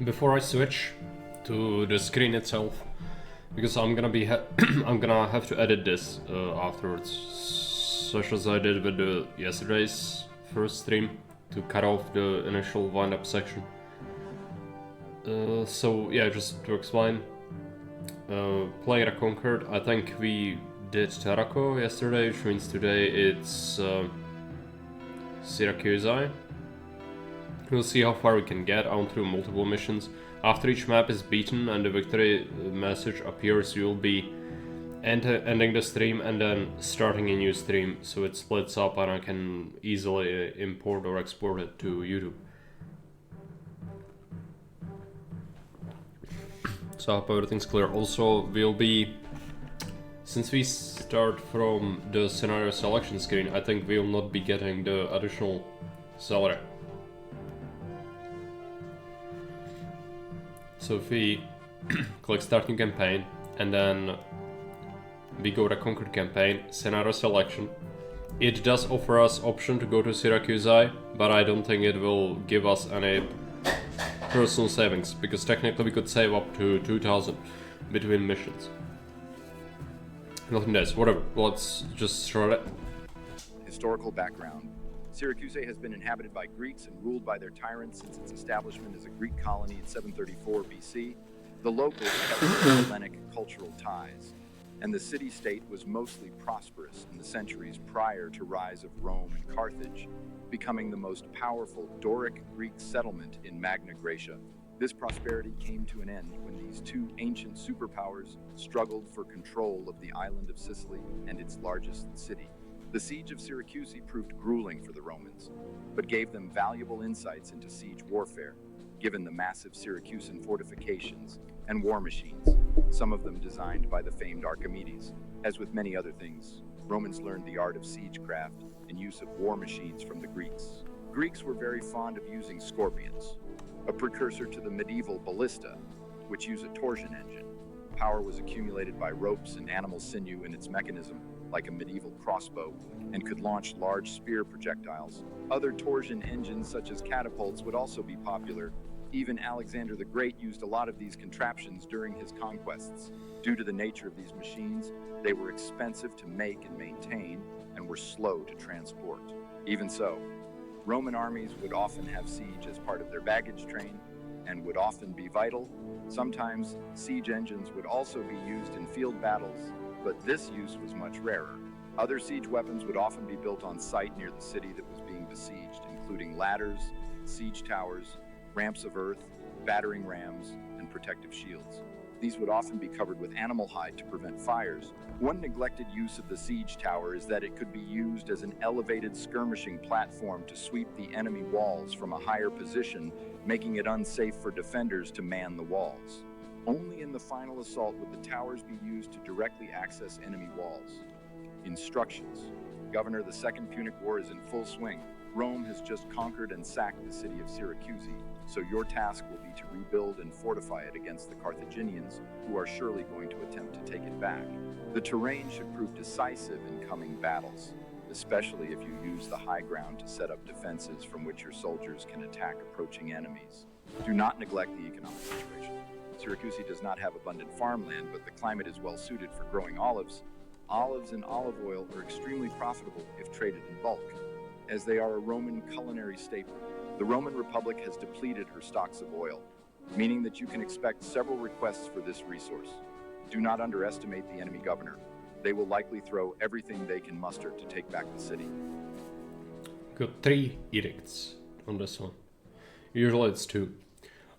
Before I switch to the screen itself, because I'm gonna I'm gonna have to edit this afterwards, such as I did with the yesterday's first stream to cut off the initial wind-up section. So yeah, just to explain, playing Reconquered, I think we did Syracusae yesterday, which means today it's Syracusae. We'll see how far we can get on through multiple missions. After each map is beaten and the victory message appears, you'll be ending the stream and then starting a new stream, so it splits up and I can easily import or export it to YouTube. So I hope everything's clear. Also, we'll be, since we start from the scenario selection screen, I think we'll not be getting the additional salary. So if we click start new campaign and then we go to Reconquered campaign, scenario selection, it does offer us option to go to Syracusae, but I don't think it will give us any personal savings, because technically we could save up to 2000 between missions. Nothing does, whatever, let's just start it. Historical background. Syracusae has been inhabited by Greeks and ruled by their tyrants since its establishment as a Greek colony in 734 BC. The locals kept Hellenic cultural ties, and the city-state was mostly prosperous in the centuries prior to rise of Rome and Carthage, becoming the most powerful Doric Greek settlement in Magna Graecia. This prosperity came to an end when these two ancient superpowers struggled for control of the island of Sicily and its largest city. The siege of Syracusae proved grueling for the Romans, but gave them valuable insights into siege warfare, given the massive Syracusan fortifications and war machines, some of them designed by the famed Archimedes. As with many other things, Romans learned the art of siegecraft and use of war machines from the Greeks. Greeks were very fond of using scorpions, a precursor to the medieval ballista, which use a torsion engine. Power was accumulated by ropes and animal sinew in its mechanism, like a medieval crossbow, and could launch large spear projectiles. Other torsion engines, such as catapults, would also be popular. Even Alexander the Great used a lot of these contraptions during his conquests. Due to the nature of these machines, they were expensive to make and maintain, and were slow to transport. Even so, Roman armies would often have siege as part of their baggage train, and would often be vital. Sometimes siege engines would also be used in field battles, but this use was much rarer. Other siege weapons would often be built on site near the city that was being besieged, including ladders, siege towers, ramps of earth, battering rams, and protective shields. These would often be covered with animal hide to prevent fires. One neglected use of the siege tower is that it could be used as an elevated skirmishing platform to sweep the enemy walls from a higher position, making it unsafe for defenders to man the walls. Only in the final assault would the towers be used to directly access enemy walls. Instructions. Governor, the Second Punic War is in full swing. Rome has just conquered and sacked the city of Syracusae, so your task will be to rebuild and fortify it against the Carthaginians, who are surely going to attempt to take it back. The terrain should prove decisive in coming battles, especially if you use the high ground to set up defenses from which your soldiers can attack approaching enemies. Do not neglect the economic situation. Syracusae does not have abundant farmland, but the climate is well suited for growing olives. Olives and olive oil are extremely profitable if traded in bulk, as they are a Roman culinary staple. The Roman Republic has depleted her stocks of oil, meaning that you can expect several requests for this resource. Do not underestimate the enemy governor. They will likely throw everything they can muster to take back the city. Got 3 edicts on this one. Usually it's 2.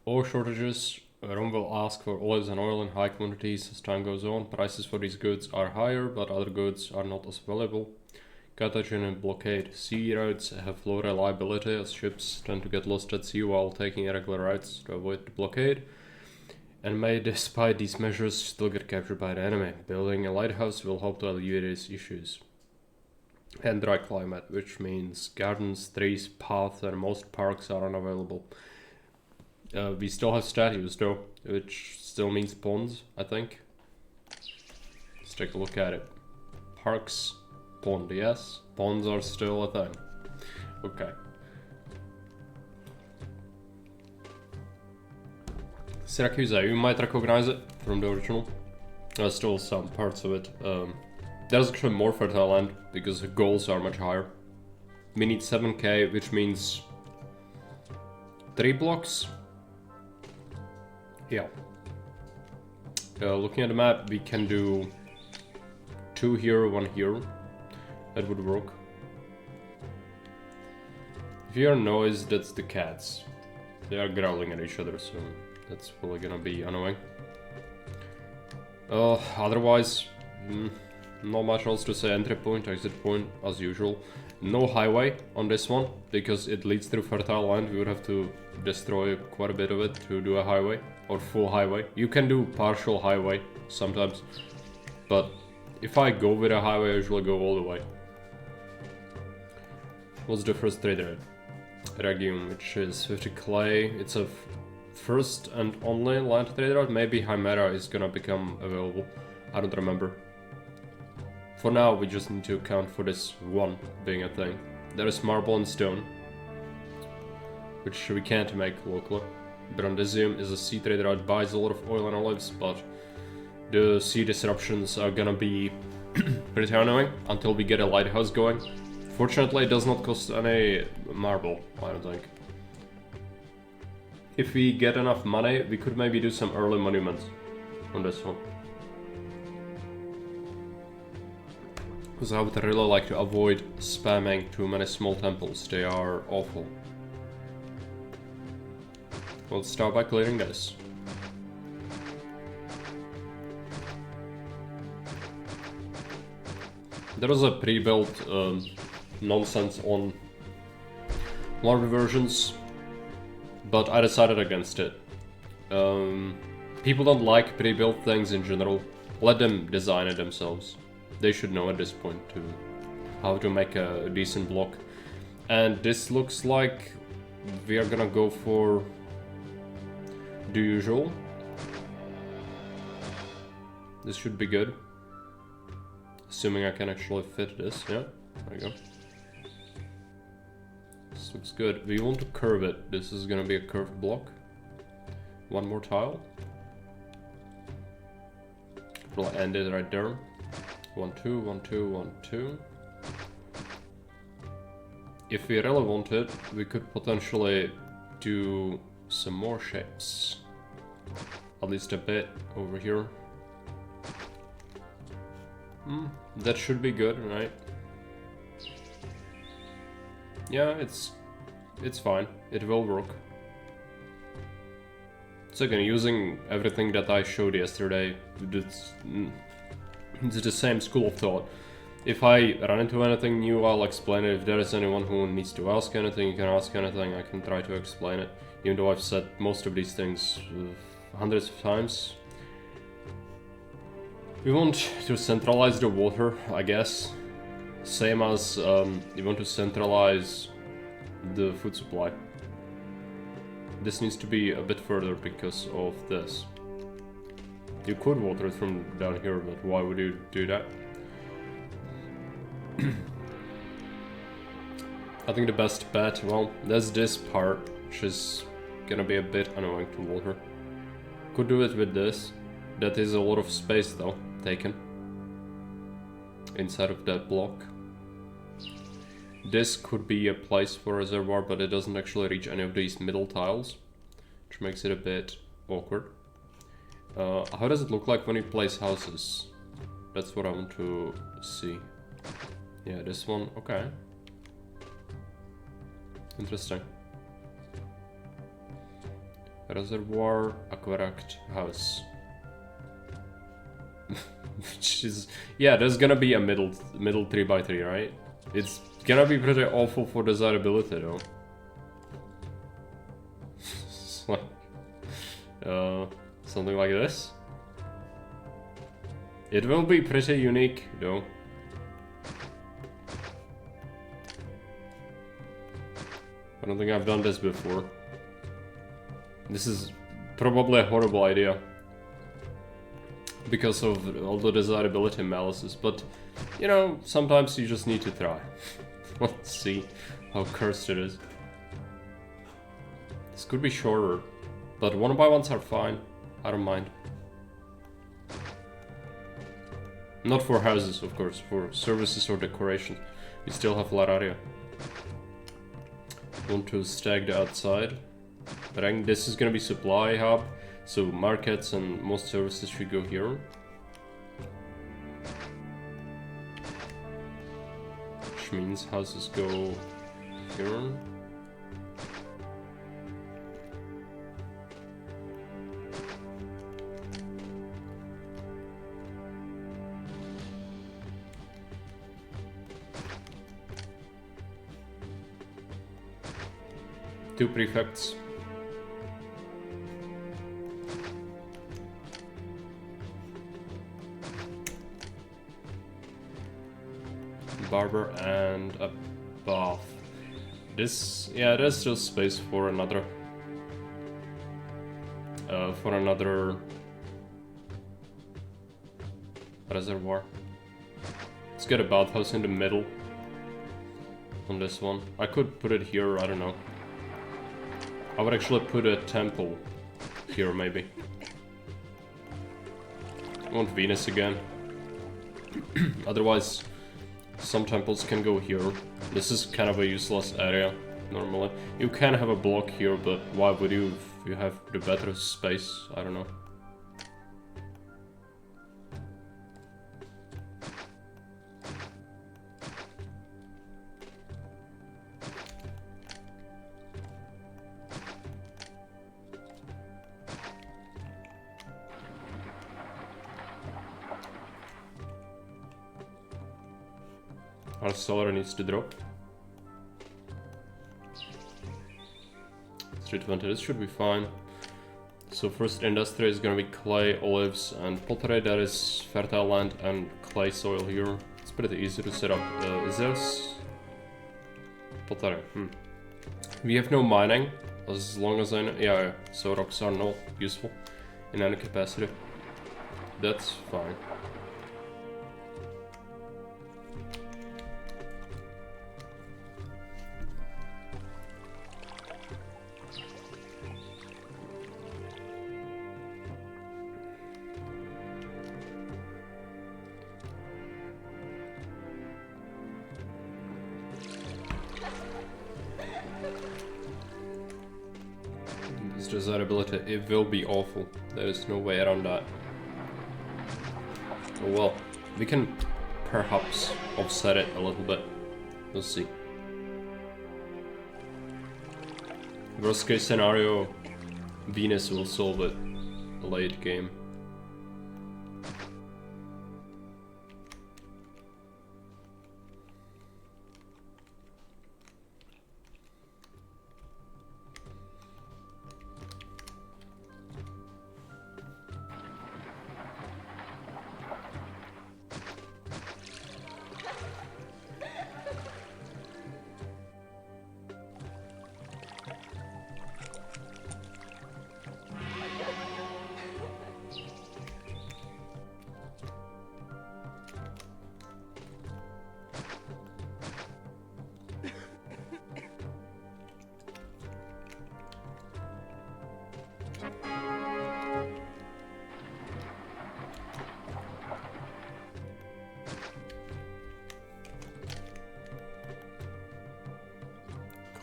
Oil shortages. Rome will ask for olives and oil in high quantities as time goes on. Prices for these goods are higher, but other goods are not as valuable. Carthaginian blockade. Sea routes have low reliability as ships tend to get lost at sea while taking irregular routes to avoid the blockade, and may, despite these measures, still get captured by the enemy. Building a lighthouse will help to alleviate these issues. And dry climate, which means gardens, trees, paths, and most parks are unavailable. We still have statues though, which still means ponds, I think. Let's take a look at it. Parks, pond, yes. Ponds are still a thing. Okay. Syracusae, you might recognize it from the original. There's still some parts of it. There's actually more fertile land because the goals are much higher. We need 7k, which means 3 blocks. Yeah. Looking at the map, we can do 2 here, 1 here. That would work. If you hear noise, that's the cats. They are growling at each other, so that's probably gonna be annoying. Otherwise, not much else to say. Entry point, exit point, as usual. No highway on this one, because it leads through fertile land. We would have to destroy quite a bit of it to do a highway, or full highway. You can do partial highway sometimes, but if I go with a highway, I usually go all the way. What's the first trader? Regium, which is 50 clay. It's a first and only land trader. Maybe Chimera is gonna become available. I don't remember. For now, we just need to account for this one being a thing. There is marble and stone, which we can't make locally. Brandisium is a sea trader that buys a lot of oil and olives, but the sea disruptions are gonna be pretty annoying until we get a lighthouse going. Fortunately, it does not cost any marble, I don't think. If we get enough money, we could maybe do some early monuments on this one. Because I would really like to avoid spamming too many small temples, they are awful. We'll start by clearing this. There was a pre-built nonsense on one of the versions, but I decided against it. People don't like pre-built things in general. Let them design it themselves. They should know at this point too how to make a decent block. And this looks like we are gonna go for the usual. This should be good. Assuming I can actually fit this, yeah, there you go. This looks good. We want to curve it. This is gonna be a curved block. One more tile. We'll end it right there. 1, 2, 1, 2, 1, 2. If we really wanted, we could potentially do some more shapes. At least a bit over here. That should be good, right? Yeah, it's fine. It will work. So again, using everything that I showed yesterday, it's the same school of thought. If I run into anything new, I'll explain it. If there is anyone who needs to ask anything, you can ask anything. I can try to explain it, even though I've said most of these things hundreds of times. We want to centralize the water, I guess. Same as we want to centralize the food supply. This needs to be a bit further because of this. You could water it from down here, but why would you do that? I think the best bet, well, there's this part, which is gonna be a bit annoying to water. Could do it with this. That is a lot of space though, taken inside of that block. This could be a place for a reservoir, but it doesn't actually reach any of these middle tiles, which makes it a bit awkward. How does it look like when you place houses? That's what I want to see. Yeah, this one, okay. Interesting. Reservoir, aqueduct, house. Which is, yeah, there's gonna be a middle 3x3, right? It's gonna be pretty awful for desirability though. Something like this. It will be pretty unique though. I don't think I've done this before. This is probably a horrible idea because of all the desirability analysis, but you know, sometimes you just need to try. Let's see how cursed it is. This could be shorter. But 1x1s are fine. I don't mind. Not for houses, of course. For services or decoration. We still have a lot of area. Want to stack the outside. But I think this is gonna be supply hub. So markets and most services should go here. Which means houses go here. Two prefects. Barber and a bath. This, yeah, there's still space for another reservoir. Let's get a bathhouse in the middle on this one. I could put it here, I don't know. I would actually put a temple here, maybe. I want Venus again. Otherwise, some temples can go here. This is kind of a useless area, normally. You can have a block here, but why would you if you have the better space? I don't know. Our solar needs to drop. 320, this should be fine. So first industry is gonna be clay, olives and pottery. That is fertile land and clay soil here. It's pretty easy to set up. Is this pottery? We have no mining, as long as I know. Yeah, so rocks are not useful in any capacity. That's fine. Desirability, it will be awful. There is no way around that. Oh well, we can perhaps offset it a little bit. We'll see. Worst case scenario, Venus will solve it late game.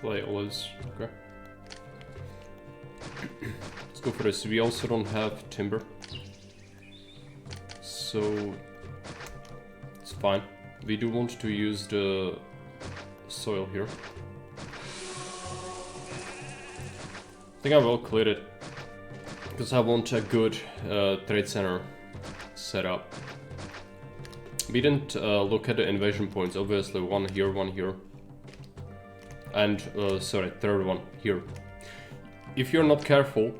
Clay olives, okay. Let's go for this. We also don't have timber, so it's fine. We do want to use the soil here. I think I will clear it, because I want a good trade center set up. We didn't look at the invasion points, obviously one here. And, sorry, third one here. If you're not careful,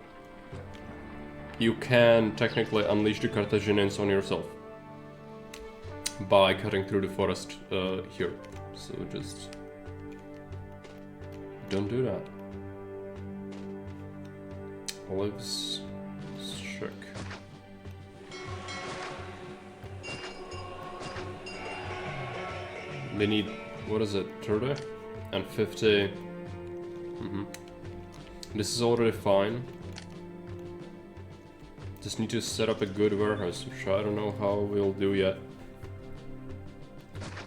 you can technically unleash the Carthaginians on yourself by cutting through the forest here. So just don't do that. Olives, check. They need, what is it, 30? And 50. This is already fine. Just need to set up a good warehouse, which I don't know how we'll do yet.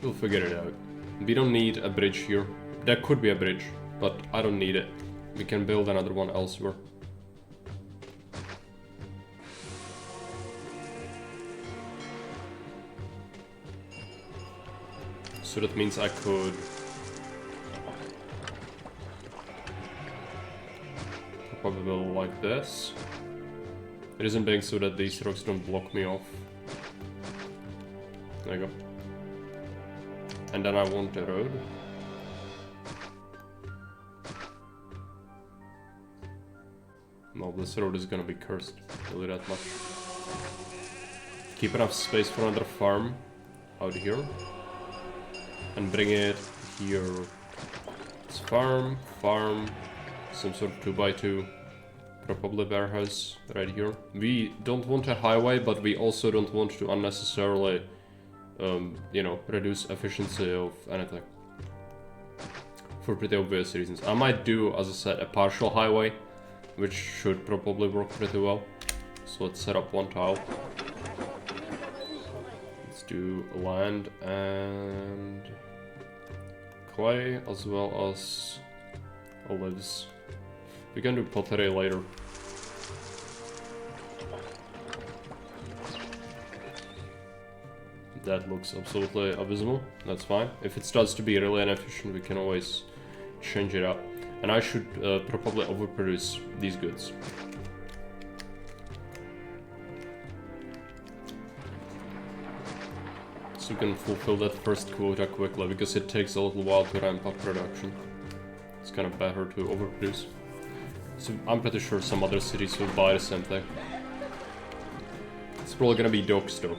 We'll figure it out. We don't need a bridge here. There could be a bridge, but I don't need it. We can build another one elsewhere. So that means I could probably build like this. It isn't being so that these rocks don't block me off. There you go. And then I want a road. Well, this road is gonna be cursed. I'll do that much. Keep enough space for another farm out here. And bring it here. It's farm, some sort of 2x2. Probably warehouse right here. We don't want a highway, but we also don't want to unnecessarily, you know, reduce efficiency of anything. For pretty obvious reasons. I might do, as I said, a partial highway, which should probably work pretty well. So let's set up one tile. Let's do land and clay, as well as olives. We can do pottery later. That looks absolutely abysmal. That's fine. If it starts to be really inefficient, we can always change it up. And I should probably overproduce these goods. So we can fulfill that first quota quickly, because it takes a little while to ramp up production. It's kind of better to overproduce. So I'm pretty sure some other cities will buy the same thing. It's probably gonna be docks though.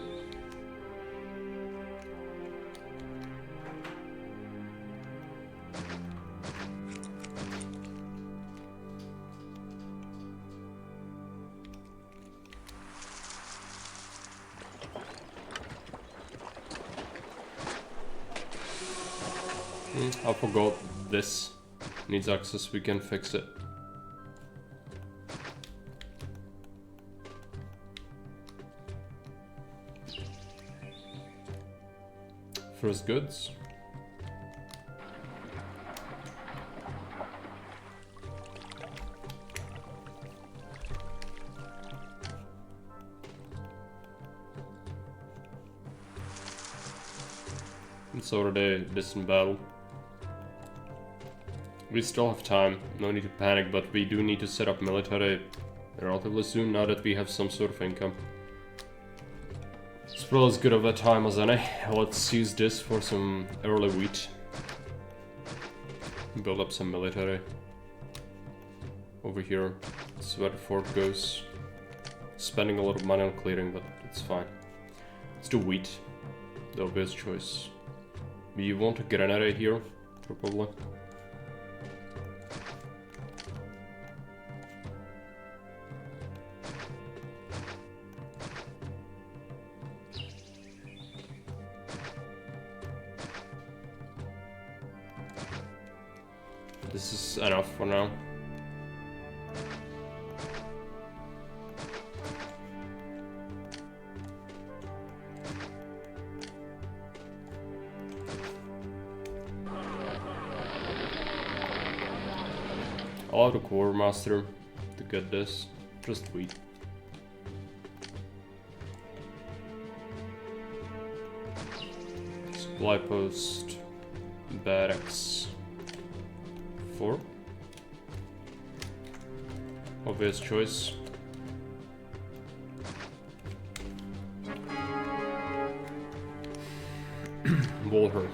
I forgot this needs access, we can fix it. First goods. It's already a distant battle. We still have time, no need to panic, but we do need to set up military relatively soon now that we have some sort of income. It's probably as good of a time as any. Let's use this for some early wheat. Build up some military. Over here, that's where the fort goes. Spending a lot of money on clearing, but it's fine. Let's do wheat, the obvious choice. We want a granary here, probably. This is enough for now. I'll have the quartermaster to get this. Just wheat. Supply post, barracks. 4. Obvious choice. Wall her.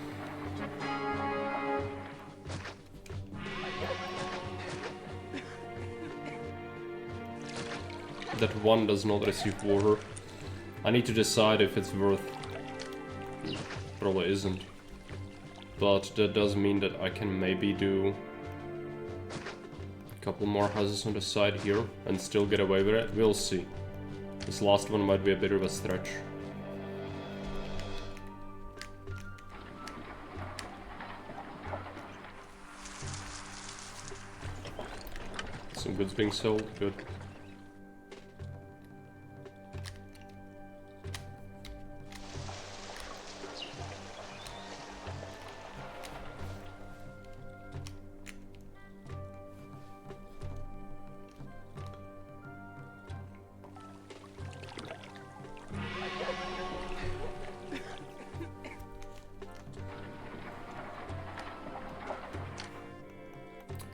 That one does not receive water. I need to decide if it's worth. Probably isn't. But that does mean that I can maybe do couple more houses on the side here and still get away with it. We'll see. This last one might be a bit of a stretch. Some goods being sold, good.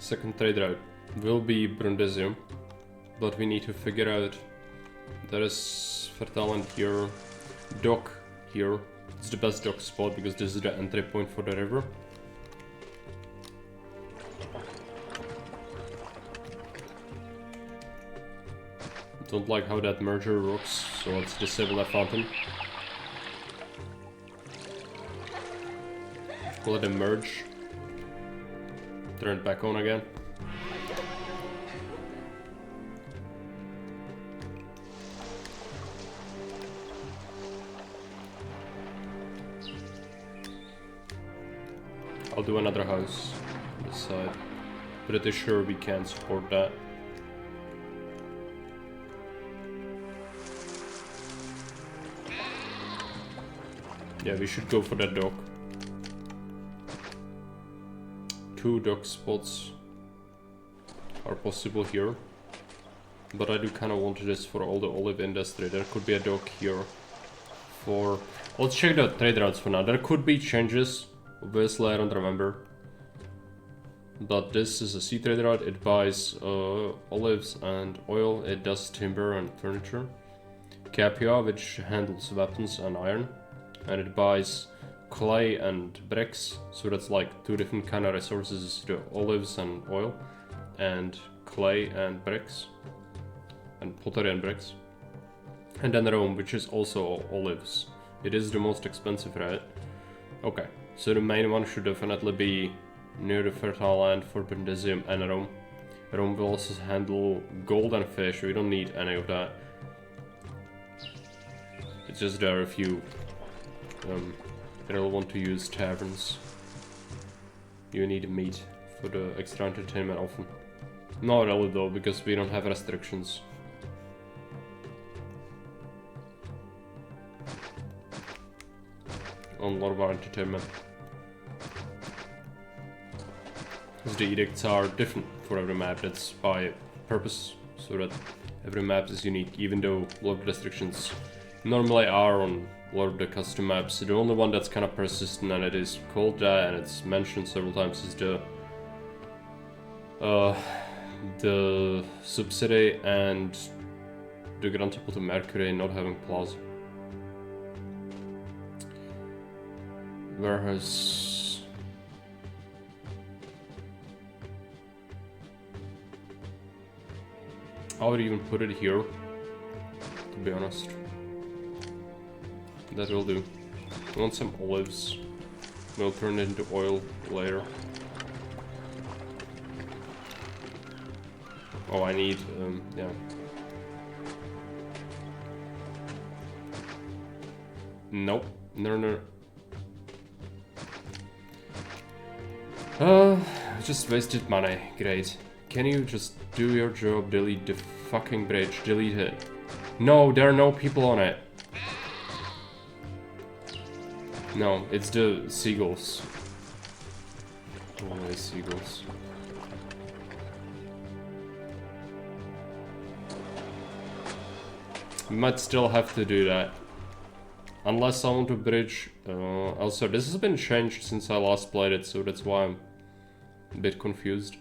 second trade route will be Brundisium, but we need to figure out there is fertile land here, dock here. It's the best dock spot because this is the entry point for the river. Don't like how that merger works, so let's disable that fountain. Let it merge. Turn it back on again. I'll do another house on this side. Pretty sure we can support that. Yeah, we should go for that dock. 2 dock spots are possible here. But I do kind of want this for all the olive industry. There could be a dock here for... Let's check the trade routes for now. There could be changes. Obviously, I don't remember. But this is a sea trade route. It buys olives and oil. It does timber and furniture. Capua, which handles weapons and iron. And it buys clay and bricks, so that's like 2 different kind of resources, the olives and oil, and clay and bricks, and pottery and bricks. And then Rome, which is also olives. It is the most expensive, right? Okay, so the main one should definitely be near the fertile land for Brundisium and Rome. Rome will also handle gold and fish, we don't need any of that. It's just there if you really want to use taverns. You need meat for the extra entertainment often. Not really though, because we don't have restrictions. On a lot of our entertainment. Because the edicts are different for every map, that's by purpose, so that every map is unique, even though a lot of restrictions normally are on a lot of the custom maps. The only one that's kind of persistent, and it is called that, and it's mentioned several times, is the subsidy and the Grand Temple to Mercury not having plaza. Whereas I would even put it here, to be honest. That will do. I want some olives. We'll turn it into oil later. Oh, I need, yeah. Nope. No. Just wasted money. Great. Can you just do your job? Delete the fucking bridge. Delete it. No, there are no people on it. No, it's the seagulls. Always seagulls. We might still have to do that. Unless I want to bridge... also, this has been changed since I last played it, so that's why I'm a bit confused.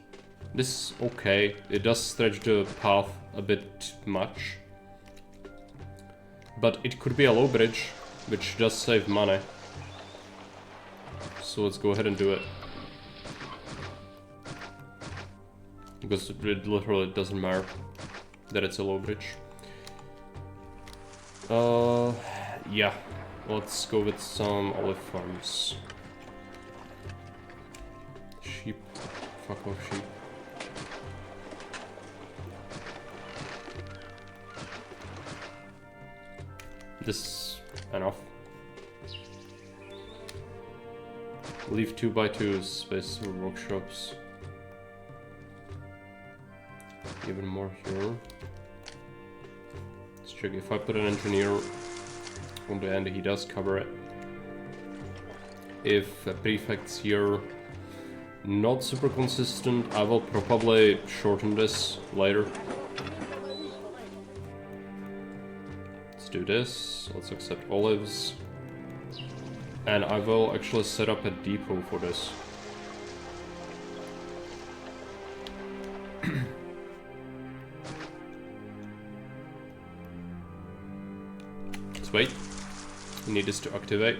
This is okay. It does stretch the path a bit much. But it could be a low bridge, which does save money. So let's go ahead and do it. Because it literally doesn't matter that it's a low bridge. Yeah. Let's go with some olive farms. Sheep. Fuck off, sheep. This enough. Leave 2x2 space for workshops. Even more here. Let's check if I put an engineer on the end, he does cover it. If a prefect's here, not super consistent, I will probably shorten this later. Let's do this. Let's accept olives. And I will actually set up a depot for this. Let's wait. We need this to activate.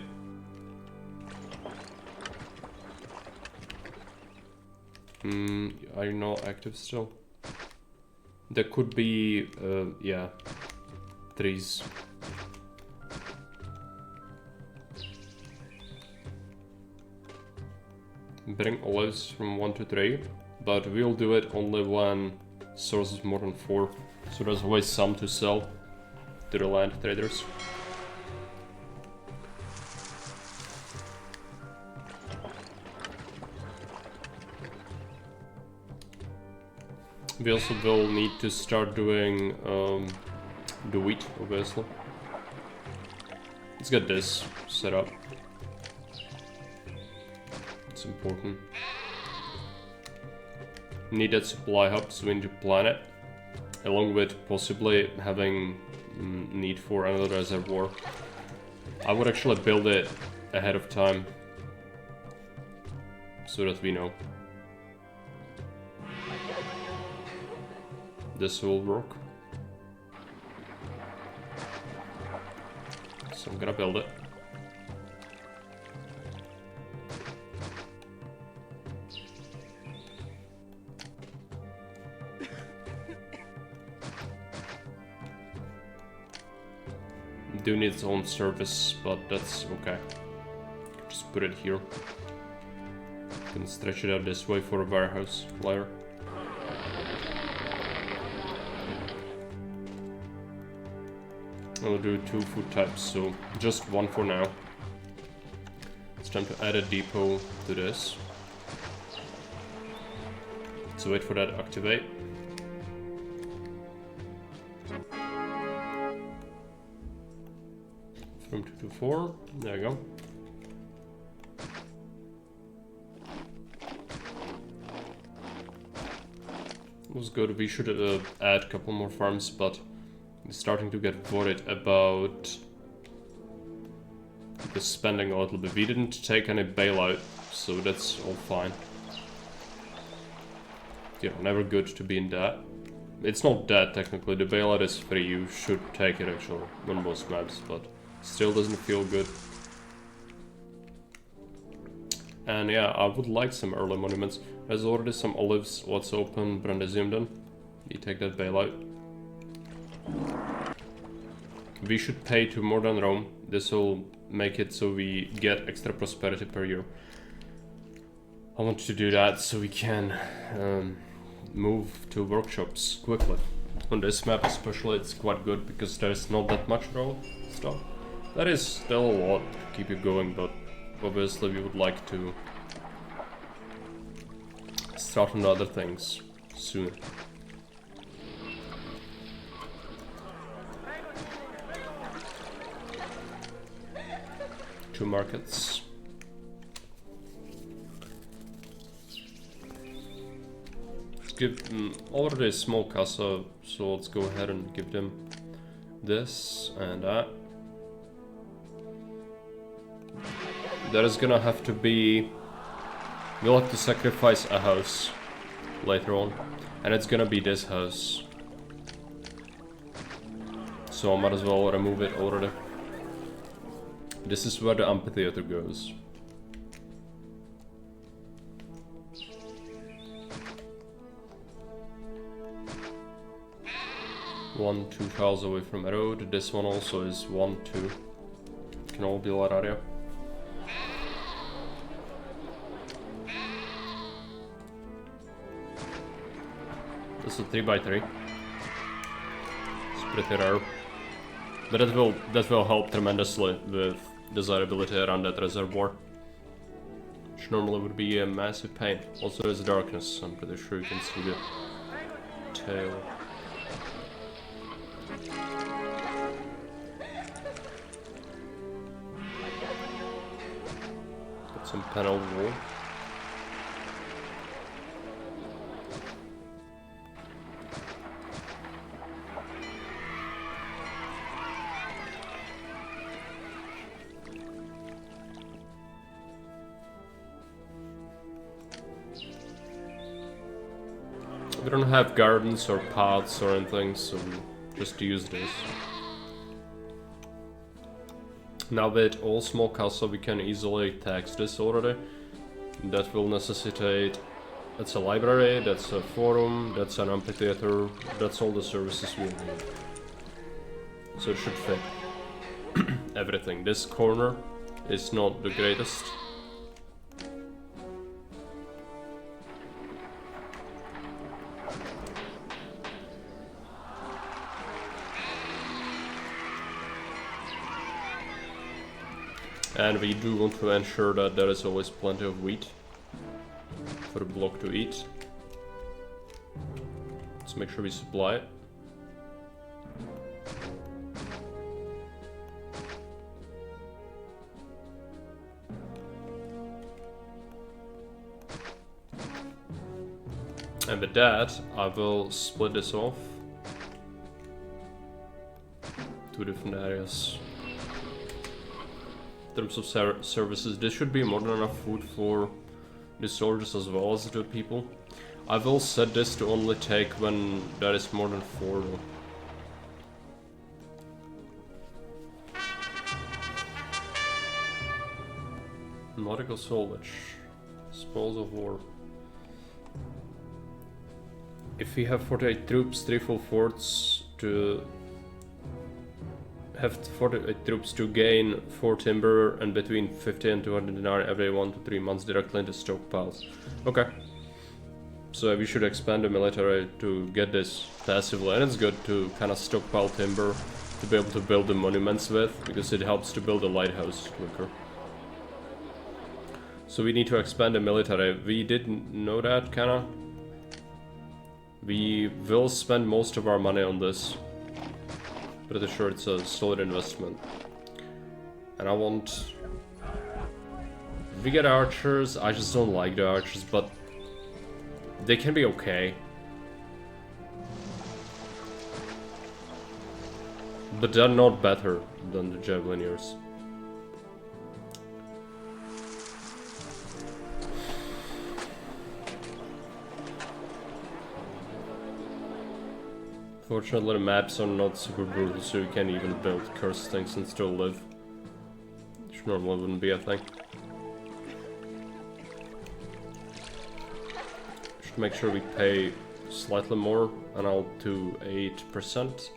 Are you not active still? There could be, yeah, trees. Bring olives from 1 to 3, but we'll do it only when source is more than 4, so there's always some to sell to the land traders. We also will need to start doing the wheat, obviously. Let's get this set up. It's important. Need that supply hub, so we need to plan it, along with possibly having need for another reservoir. I would actually build it ahead of time, so that we know. This will work. So I'm gonna build it. Do need its own service, but that's okay. Just put it here. Can stretch it out this way for a warehouse later. I'll do 2 food types, so just 1 for now. It's time to add a depot to this. So wait for that to activate. From 2 to 4, there you go. Was good. We should add a couple more farms, but I'm starting to get worried about the spending a little bit. We didn't take any bailout, so that's all fine. You know, never good to be in debt. It's not debt technically, the bailout is free, you should take it actually on most maps, but still doesn't feel good. And yeah, I would like some early monuments. There's already some olives. Let's open Brandisium then. You take that bailout. We should pay to more than Rome. This will make it so we get extra prosperity per year. I want to do that so we can move to workshops quickly. On this map especially it's quite good because there's not that much roll stuff. That is still a lot to keep you going, but obviously we would like to start on other things soon. Two markets. Let's give them already a small casa, so let's go ahead and give them this and that. There is gonna have to be... We'll have to sacrifice a house later on, and it's gonna be this house. So I might as well remove it already. This is where the amphitheater goes. One, 2 tiles away from a road. This one also is 1, 2. Can all be lot area. This is a 3x3. It's pretty rare. But that will help tremendously with desirability around that reservoir. Which normally would be a massive pain. Also there's darkness, I'm pretty sure you can see the tail. Got some panel wall. We don't have gardens or paths or anything, so we just use this. Now with all small castle we can easily tax this already. That will necessitate... That's a library, that's a forum, that's an amphitheater, that's all the services we need. So it should fit everything. This corner is not the greatest. And we do want to ensure that there is always plenty of wheat for the block to eat. Let's make sure we supply it. And with that, I will split this off. 2 different areas. In terms of services, this should be more than enough food for the soldiers as well as the people. I will set this to only take when there is more than 4 though. Nautical salvage. Spoils of war. If we have 48 troops, 3 full forts to... have 48 troops to gain 4 timber and between 50 and 200 dinar every 1 to 3 months directly into stockpiles. Okay. So we should expand the military to get this passively, and it's good to kind of stockpile timber to be able to build the monuments with, because it helps to build a lighthouse quicker. So we need to expand the military. We didn't know that, kinda. We will spend most of our money on this. Pretty sure it's a solid investment. And I want... We get archers, I just don't like the archers, but they can be okay. But they're not better than the javelineers. Fortunately, the maps are not super brutal, so you can even build cursed things and still live. Which normally wouldn't be a thing. Should make sure we pay slightly more, and I'll do 8%.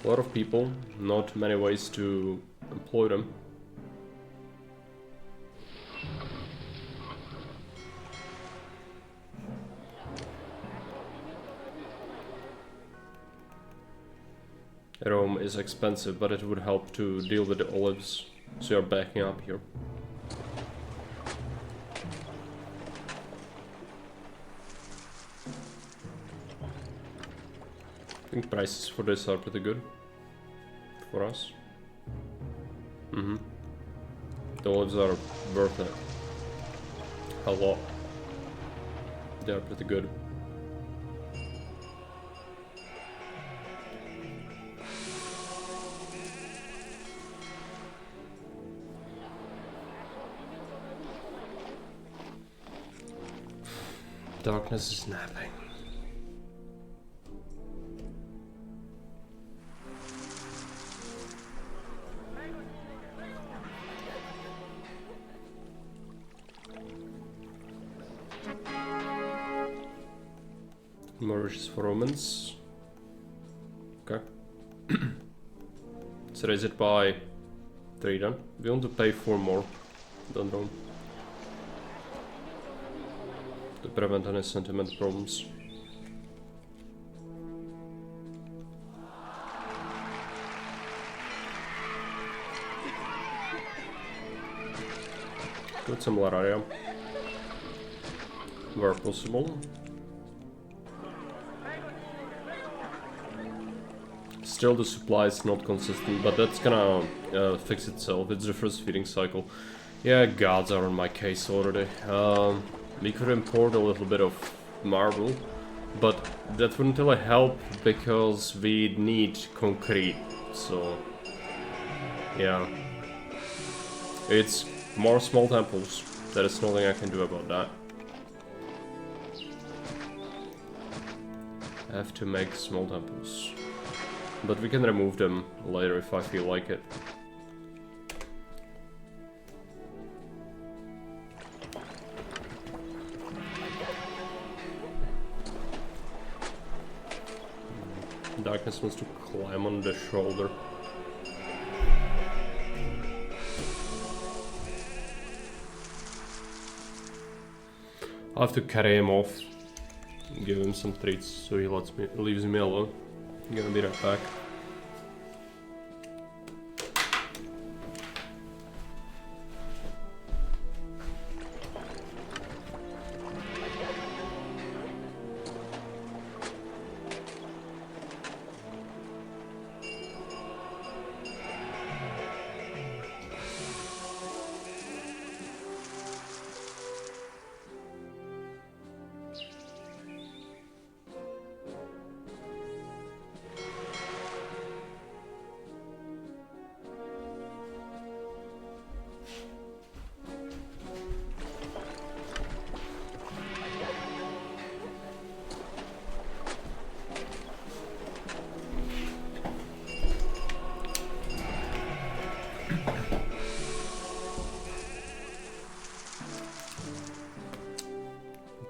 A lot of people, not many ways to employ them. Rome is expensive, but it would help to deal with the olives, so you're backing up here. I think prices for this are pretty good for us. The olives are worth it a lot. They are pretty good. Darkness is napping. More wishes for Romans. Okay. Let's raise it by 3 then. We want to pay 4 more than Rome. To prevent any sentiment problems. With some area where possible. Still the supply is not consistent, but that's gonna fix itself. It's the first feeding cycle. Yeah, gods are on my case already. We could import a little bit of marble, but that wouldn't really help because we need concrete, so yeah. It's more small temples. There is nothing I can do about that. I have to make small temples. But we can remove them later if I feel like it. Darkness wants to climb on the shoulder. I'll have to carry him off. Give him some treats so he leaves me alone. I'm gonna be right back.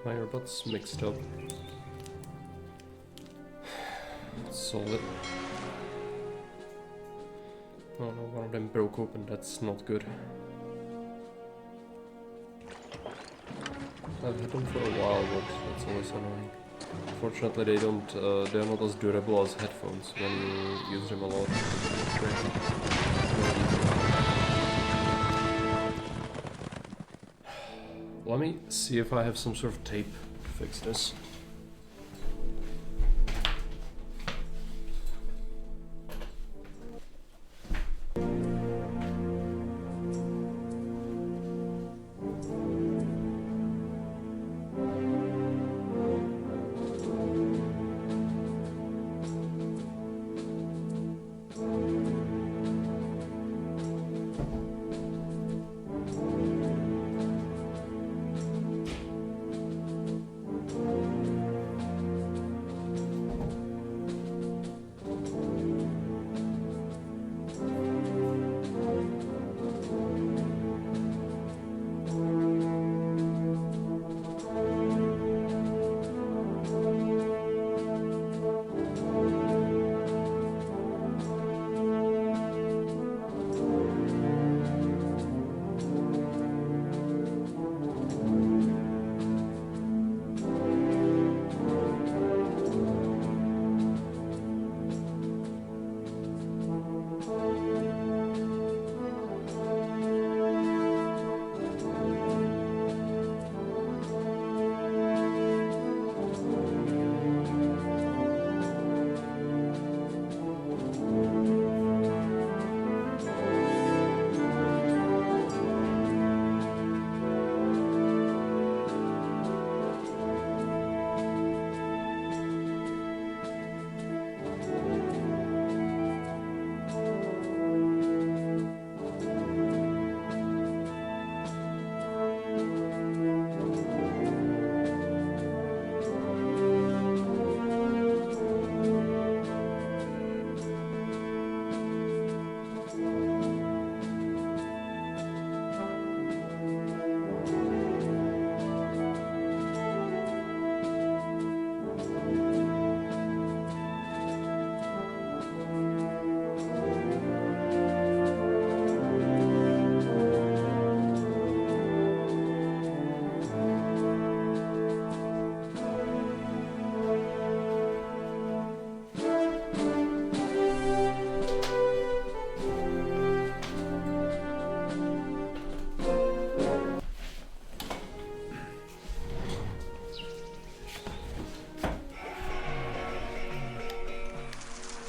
My earbuds mixed up. Solid. Oh no, one of them broke open, that's not good. I've had them for a while, but that's always annoying. Fortunately, they're not as durable as headphones when you use them a lot. Let me see if I have some sort of tape to fix this.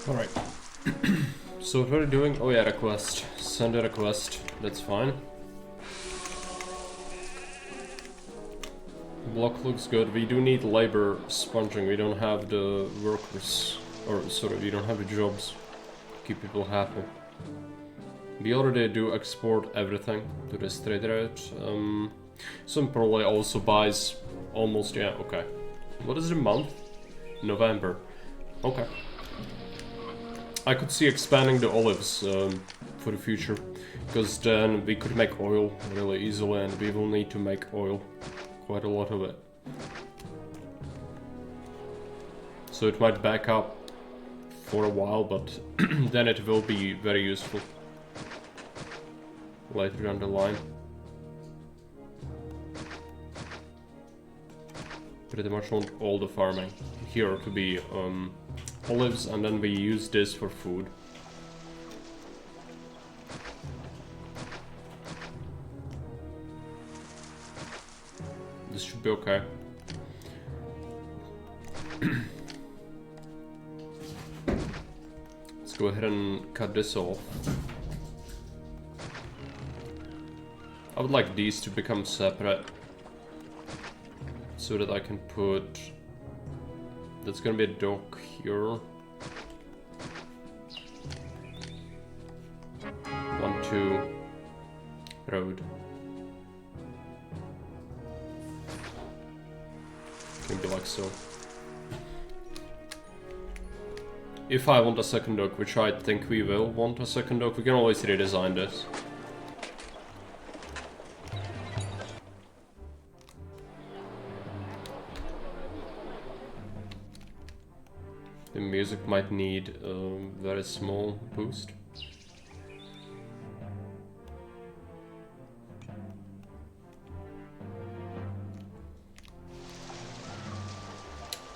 Alright. So what are we doing? Oh yeah, request. Send a request. That's fine. Block looks good. We do need labor sponging. We don't have the workers. Or sorry, we don't have the jobs. Keep people happy. We already do export everything to this trade route. Some probably also buys almost, yeah, okay. What is the month? November. Okay. I could see expanding the olives for the future, because then we could make oil really easily, and we will need to make oil, quite a lot of it. So it might back up for a while, but then it will be very useful later down the line. Pretty much want all the farming here to be olives, and then we use this for food. This should be okay. Let's go ahead and cut this off. I would like these to become separate, so that I can put... That's gonna be a dock here. 1, 2, road. Can be like so. If I want a second dock, which I think we will want a second dock, we can always redesign this. The music might need a very small boost.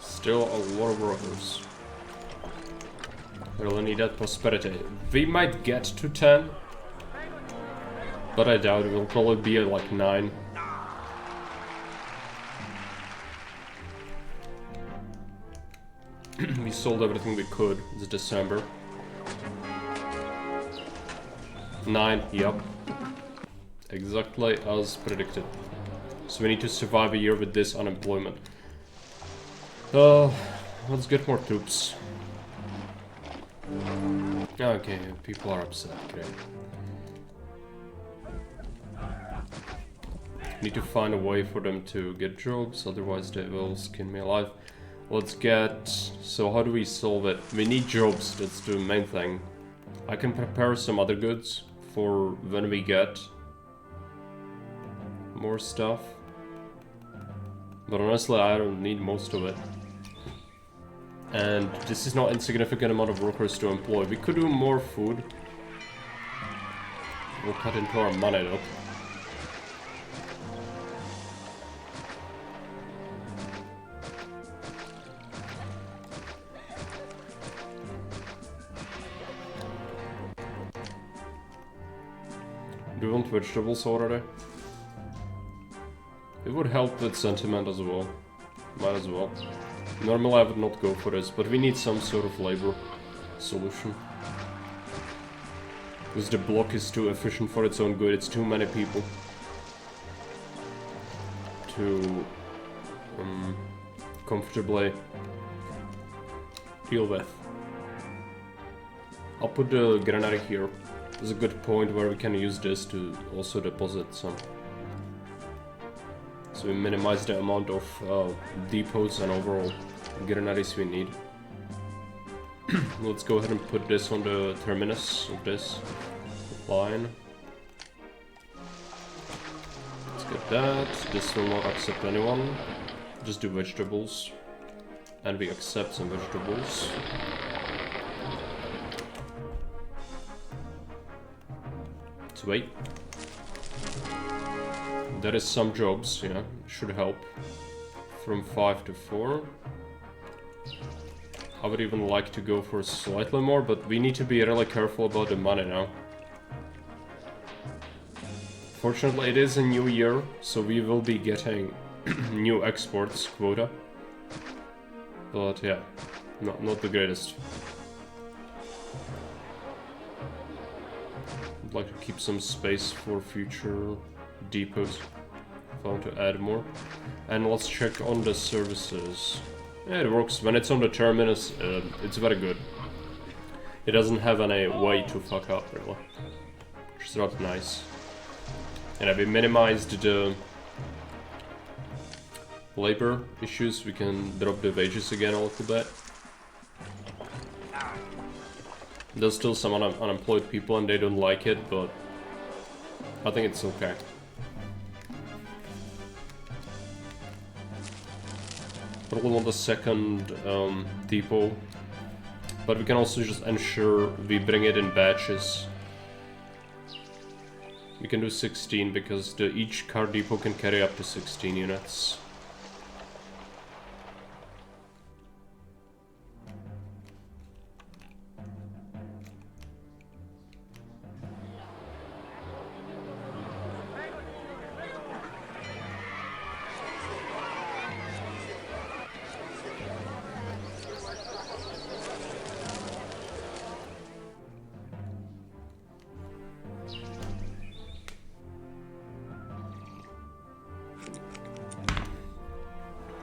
Still a lot of workers. We really need that prosperity. We might get to 10, but I doubt it will probably be at like 9. We sold everything we could. It's December. 9, yep. Exactly as predicted. So we need to survive a year with this unemployment. Let's get more troops. Okay, people are upset, great. Need to find a way for them to get jobs, otherwise they will skin me alive. Let's get... So how do we solve it? We need jobs, that's the main thing. I can prepare some other goods for when we get more stuff. But honestly, I don't need most of it. And this is not an insignificant amount of workers to employ. We could do more food. We'll cut into our money though. Do you want vegetables already? It would help with sentiment as well. Might as well. Normally I would not go for this, but we need some sort of labor solution. Because the block is too efficient for its own good, it's too many people to comfortably deal with. I'll put the granary here. There's a good point where we can use this to also deposit some. So we minimize the amount of depots and overall granaries we need. Let's go ahead and put this on the terminus of this line. Let's get that. This will not accept anyone. Just do vegetables. And we accept some vegetables. Let's wait. There is some jobs, yeah, should help. From 5 to 4. I would even like to go for slightly more, but we need to be really careful about the money now. Fortunately, it is a new year, so we will be getting new exports quota. But yeah, not the greatest. I'd like to keep some space for future depots if I want to add more. And let's check on the services. Yeah, it works. When it's on the terminus, it's very good. It doesn't have any way to fuck up, really. which is not nice. And we minimized the labor issues. We can drop the wages again a little bit. There's still some unemployed people and they don't like it, but I think it's okay. Probably want a second depot, but we can also just ensure we bring it in batches. We can do 16 because each car depot can carry up to 16 units.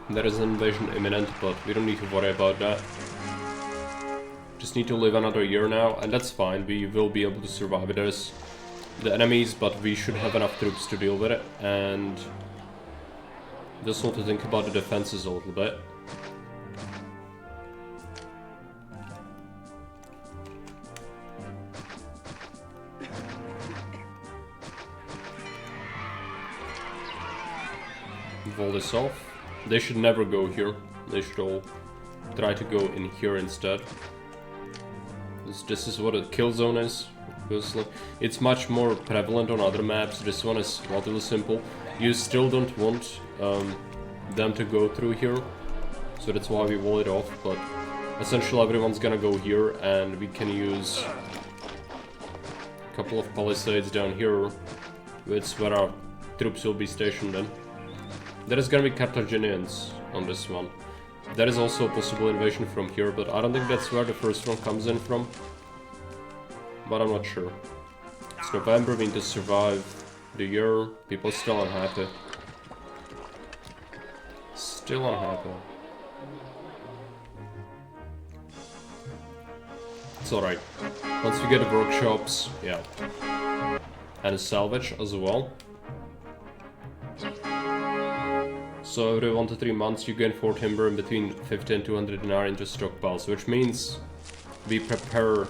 There is an invasion imminent, but we don't need to worry about that. Just need to live another year now, and that's fine. We will be able to survive. There's the enemies, but we should have enough troops to deal with it. And just want to think about the defenses a little bit. Wall this off. They should never go here. They should all try to go in here instead. This is what a kill zone is. It's much more prevalent on other maps. This one is relatively simple. You still don't want them to go through here, so that's why we wall it off. But essentially everyone's gonna go here, and we can use a couple of palisades down here, which is where our troops will be stationed in. There is gonna be Carthaginians on this one. There is also a possible invasion from here, but I don't think that's where the first one comes in from. But I'm not sure. It's November, we need to survive the year. People are still unhappy. Still unhappy. It's alright. Once we get the workshops, yeah. And a salvage as well. So every 1 to 3 months you gain 4 timber in between 50 and 200 dinar into stockpiles, which means we prepare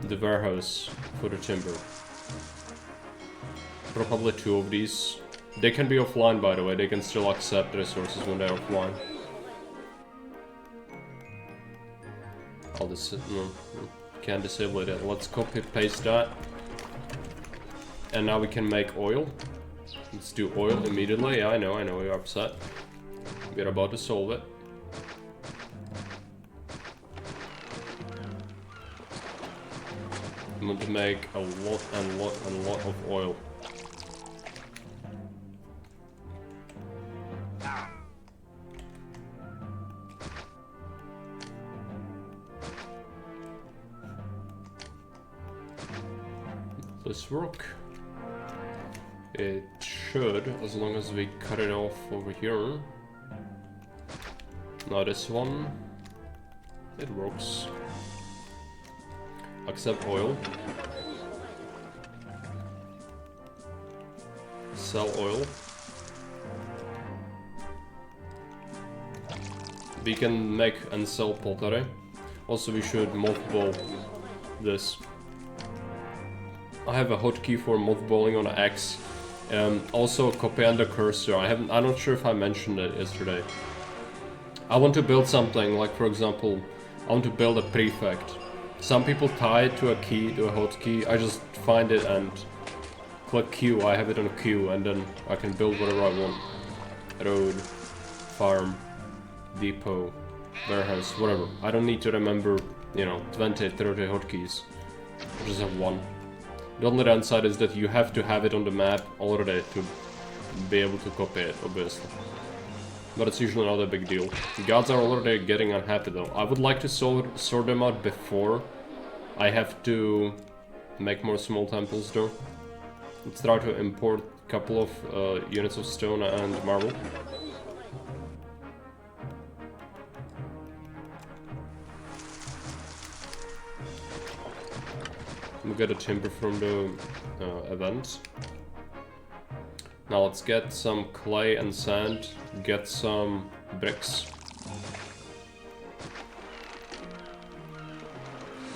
the warehouse for the timber. Probably 2 of these. They can be offline, by the way. They can still accept resources when they're offline. I'll can't disable it. Let's copy paste that. And now we can make oil. Let's do oil immediately. Yeah, I know you're upset. We're about to solve it. I'm going to make a lot of oil. This work? It should, as long as we cut it off over here. Now this one, it works. Accept oil. Sell oil. We can make and sell pottery. Also, we should mothball this. I have a hotkey for mothballing on X. Also copy under cursor. I'm not sure if I mentioned it yesterday. I want to build something, like for example, I want to build a prefect. Some people tie it to a key, to a hotkey. I just find it and click Q. I have it on a Q, and then I can build whatever I want. Road, farm, depot, warehouse, whatever. I don't need to remember, 20, 30 hotkeys. I just have one. The only downside is that you have to have it on the map already to be able to copy it, obviously. But it's usually not a big deal. The gods are already getting unhappy though. I would like to sort them out before I have to make more small temples though. Let's try to import a couple of units of stone and marble. We got a timber from the event. Now let's get some clay and sand, get some bricks.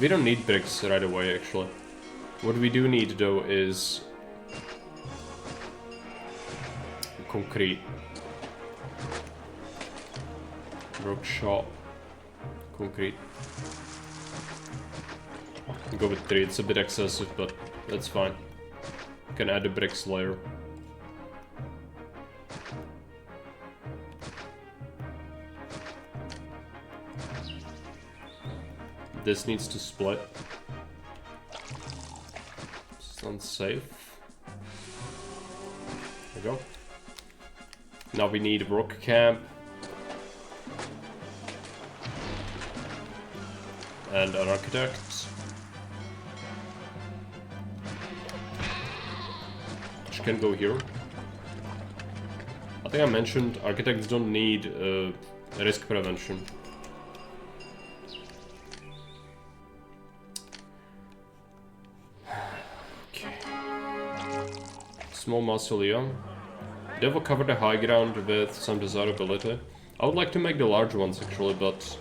We don't need bricks right away, actually. What we do need, though, is concrete. Workshop. Concrete. Go with 3, it's a bit excessive, but that's fine. You can add a bricks layer. This needs to split. It's unsafe. There we go. Now we need a rock camp. And an architect. Which can go here. I think I mentioned architects don't need risk prevention. Small mausoleum. They will cover the high ground with some desirability. I would like to make the large ones actually, but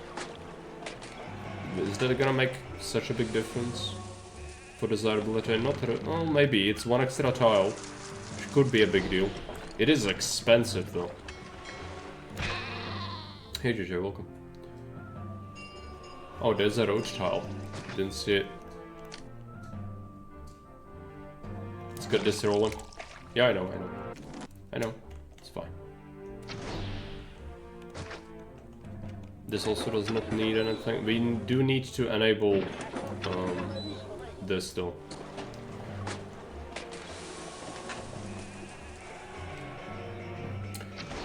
is that gonna make such a big difference for desirability? Not well, maybe it's 1 extra tile, which could be a big deal. It is expensive though. Hey JJ, welcome. Oh, there's a roach tile. Didn't see it. Let's get this rolling. Yeah, I know. It's fine. This also does not need anything. We do need to enable this though.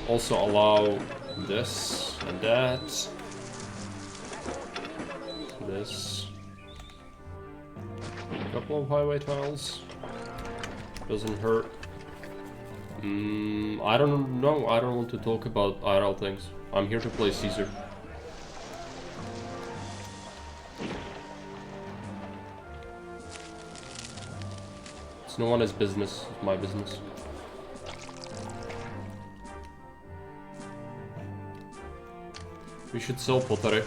Also allow this and that. This. A couple of highway tiles. Doesn't hurt. I don't know. I don't want to talk about IRL things. I'm here to play Caesar. It's no one's business. It's my business. We should sell pottery.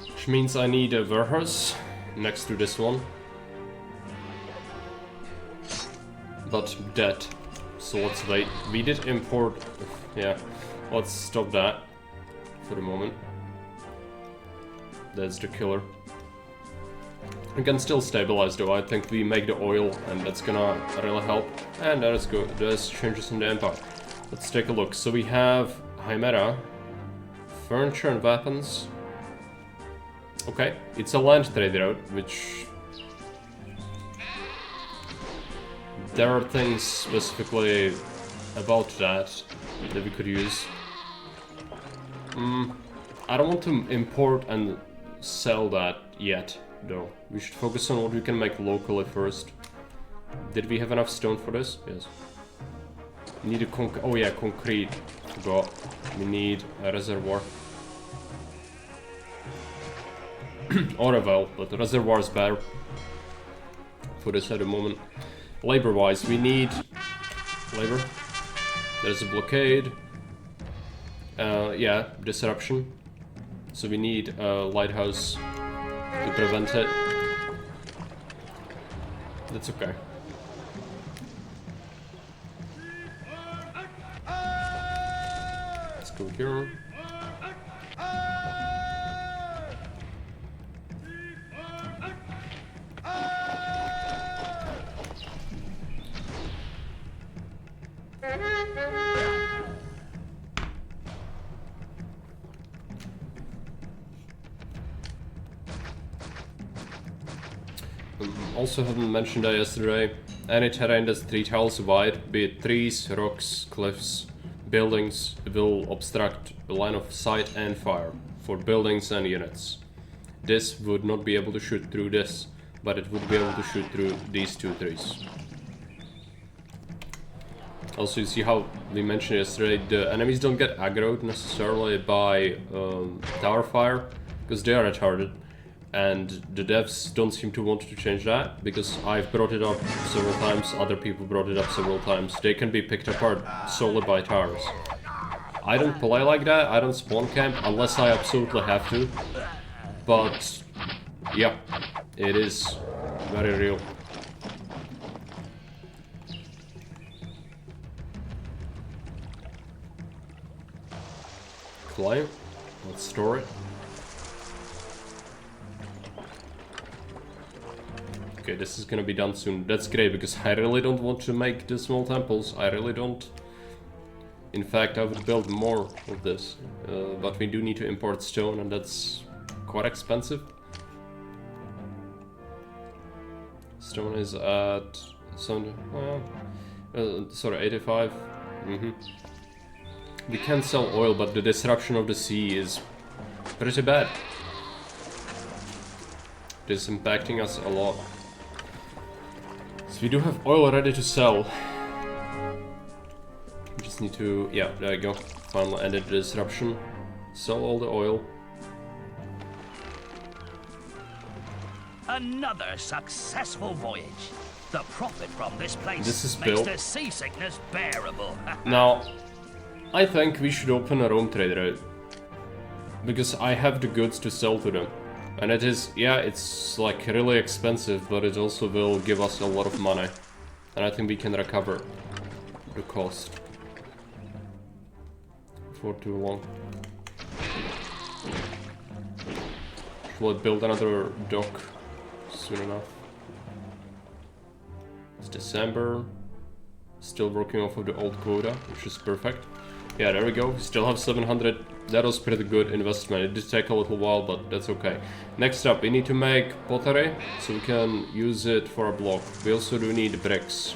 Which means I need a warehouse next to this one. But dead. So let's wait. We did import. Yeah. Let's stop that for the moment. That's the killer. We can still stabilize though. I think we make the oil and that's gonna really help. And that is good. There's changes in the empire. Let's take a look. So we have Chimera, furniture and weapons. Okay, it's a land trade route, which there are things specifically about that we could use. I don't want to import and sell that yet, though. We should focus on what we can make locally first. Did we have enough stone for this? Yes. We need a oh yeah, concrete. Forgot. We need a reservoir. Or a well, but the reservoir is better for this at the moment. Labor-wise, we need labor. There's a blockade. Yeah, disruption. So we need a lighthouse to prevent it. That's okay. Let's go here. Also haven't mentioned that yesterday. Any terrain that's 3 tiles wide, be it trees, rocks, cliffs, buildings, will obstruct the line of sight and fire for buildings and units. This would not be able to shoot through this, but it would be able to shoot through these 2 trees. Also, you see how we mentioned yesterday, the enemies don't get aggroed necessarily by tower fire, because they are retarded. and the devs don't seem to want to change that, because I've brought it up several times, other people brought it up several times. They can be picked apart solely by towers. I don't play like that, I don't spawn camp unless I absolutely have to. But, yeah, it is very real. Clay, let's store it. Okay, this is gonna be done soon. That's great, because I really don't want to make the small temples. I really don't. In fact, I would build more of this. But we do need to import stone, and that's quite expensive. Stone is at 85. We can sell oil, but the disruption of the sea is pretty bad. It is impacting us a lot. So we do have oil ready to sell. We just need to, yeah, there you go. Finally ended the disruption. Sell all the oil. Another successful voyage. The profit from this place makes built. the seasickness bearable. Now, I think we should open a Rome trade route. Because I have the goods to sell to them. And it is, yeah, it's like really expensive, but it also will give us a lot of money. And I think we can recover the cost for too long. Should I build another dock soon enough? It's December. Still working off of the old quota, which is perfect. Yeah, there we go. We still have 700. That was pretty good investment. It did take a little while, but that's okay. Next up, we need to make pottery, so we can use it for a block. We also do need bricks.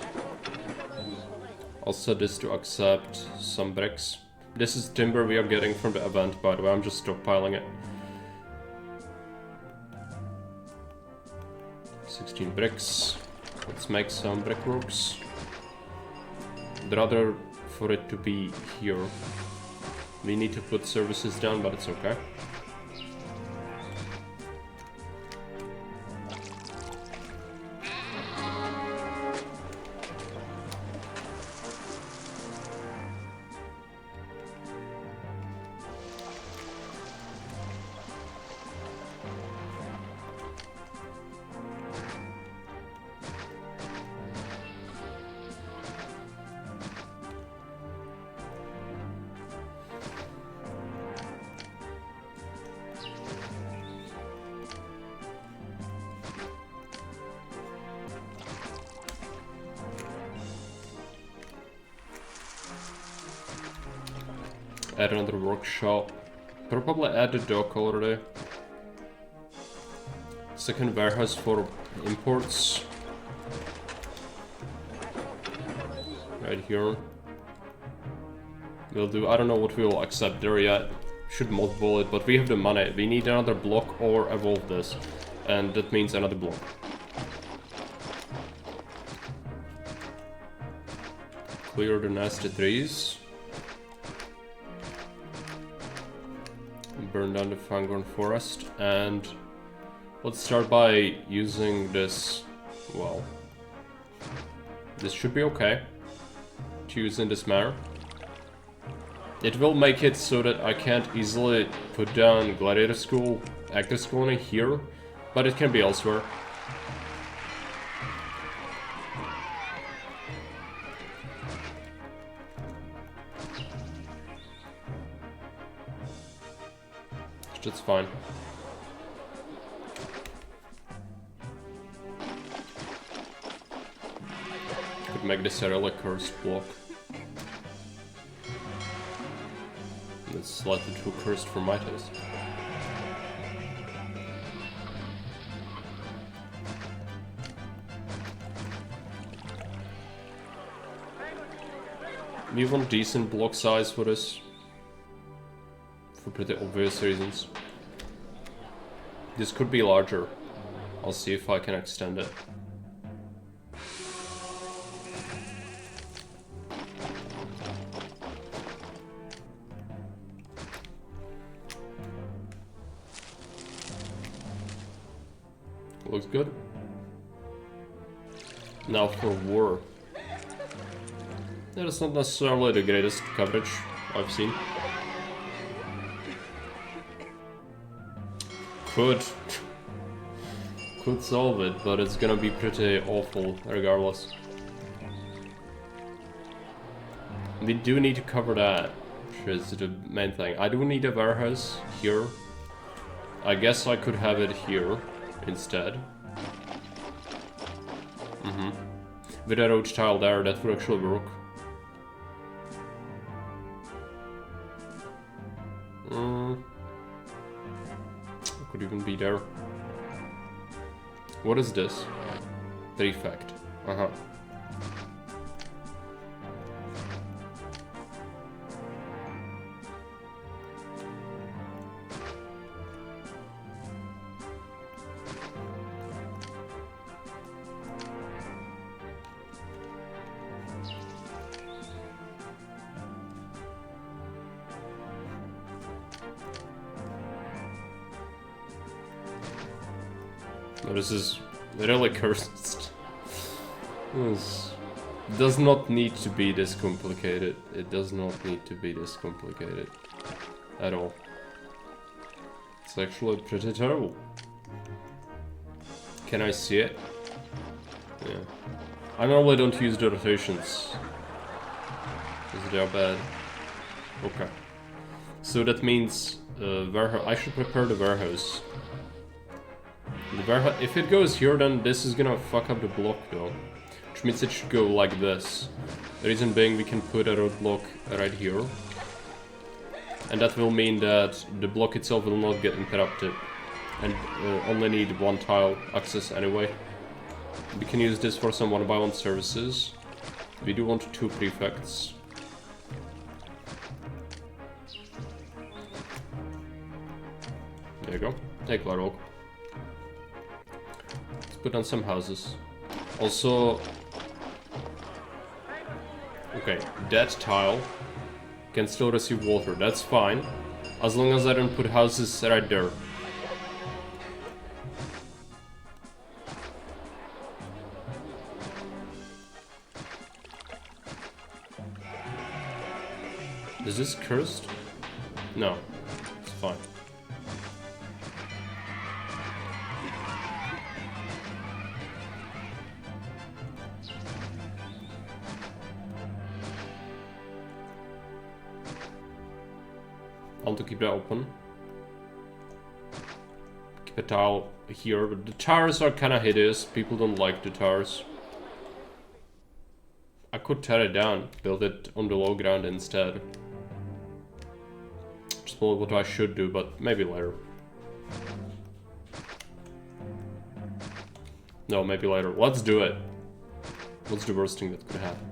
I'll set this to accept some bricks. This is timber we are getting from the event, by the way. I'm just stockpiling it. 16 bricks. Let's make some brickworks. I'd rather for it to be here. We need to put services down, but it's okay. Add another workshop. Probably add a dock already. Second warehouse for imports. Right here. We'll do, I don't know what we will accept there yet. Should mothball it, but we have the money. We need another block or evolve this. And that means another block. Clear the nasty trees. Burn down the Fangorn forest, and let's start by using this. Well, this should be okay to use in this manner. It will make it so that I can't easily put down gladiator school, actor school in here, but it can be elsewhere. That's fine. Could make this a really cursed block. It's slightly too cursed for my taste. We want decent block size for this. For pretty obvious reasons. This could be larger. I'll see if I can extend it. Looks good. Now for war. That is not necessarily the greatest coverage I've seen. Could solve it, but it's gonna be pretty awful regardless. We do need to cover that, which is the main thing. I do need a warehouse here. I guess I could have it here instead. With a roach tile there, that would actually work. Could even be there. What is this? Prefect. This is really cursed. This does not need to be this complicated. It does not need to be this complicated at all. It's actually pretty terrible. Can I see it? Yeah. I normally don't use the rotations, because they are bad. Okay. So that means warehouse. I should prepare the warehouse. If it goes here, then this is gonna fuck up the block though. Which means it should go like this. The reason being, we can put a road block right here. And that will mean that the block itself will not get interrupted. And only need one tile access anyway. We can use this for some 1x1 services. We do want 2 prefects. There you go. Take that oak. Put on some houses. Also, okay, that tile can still receive water. That's fine, as long as I don't put houses right there. Is this cursed? No, it's fine. I want to keep that open. Keep a tile here, but the towers are kinda hideous. People don't like the towers. I could tear it down, build it on the low ground instead. Which is probably what I should do, but maybe later. No, maybe later. Let's do it. What's the worst thing that could happen?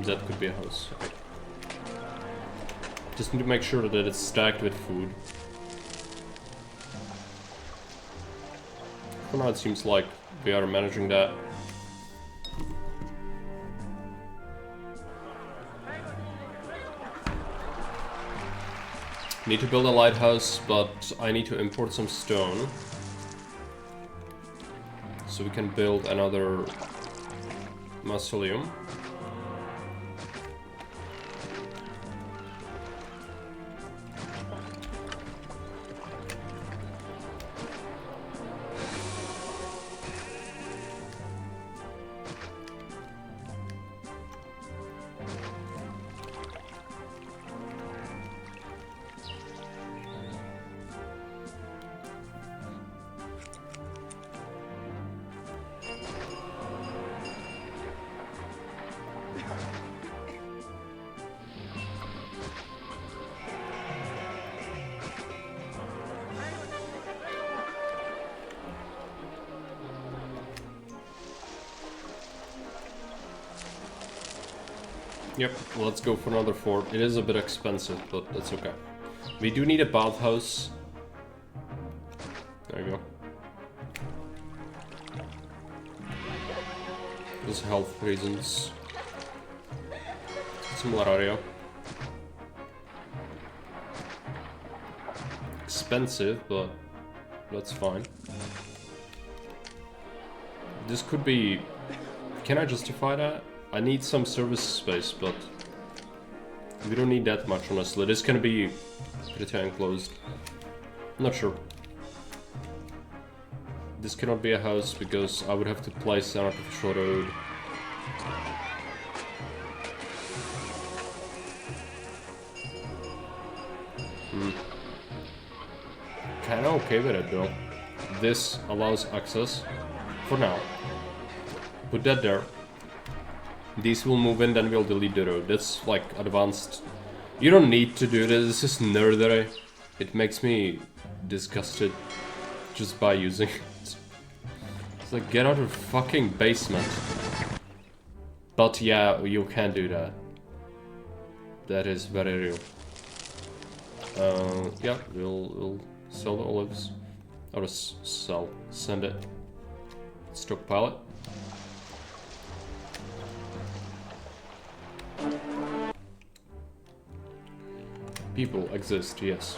That could be a house. Just need to make sure that it's stacked with food. For now it seems like we are managing that. Need to build a lighthouse, but I need to import some stone. So we can build another mausoleum. Yep, let's go for another fort. It is a bit expensive, but that's okay. We do need a bathhouse. There you go. Just health reasons. similar area. Expensive, but that's fine. This could be... Can I justify that? I need some service space, but we don't need that much, honestly. This can be pretty enclosed. Not sure. This cannot be a house because I would have to place an artificial road. Kinda okay with it though. This allows access for now. Put that there. These will move in, then we'll delete the road. That's like advanced. You don't need to do this, this is nerdery. It makes me disgusted just by using it. It's like, get out of the fucking basement. But yeah, you can do that. That is very real. Yeah, we'll sell the olives. Or send it. Stockpile it. People exist, yes.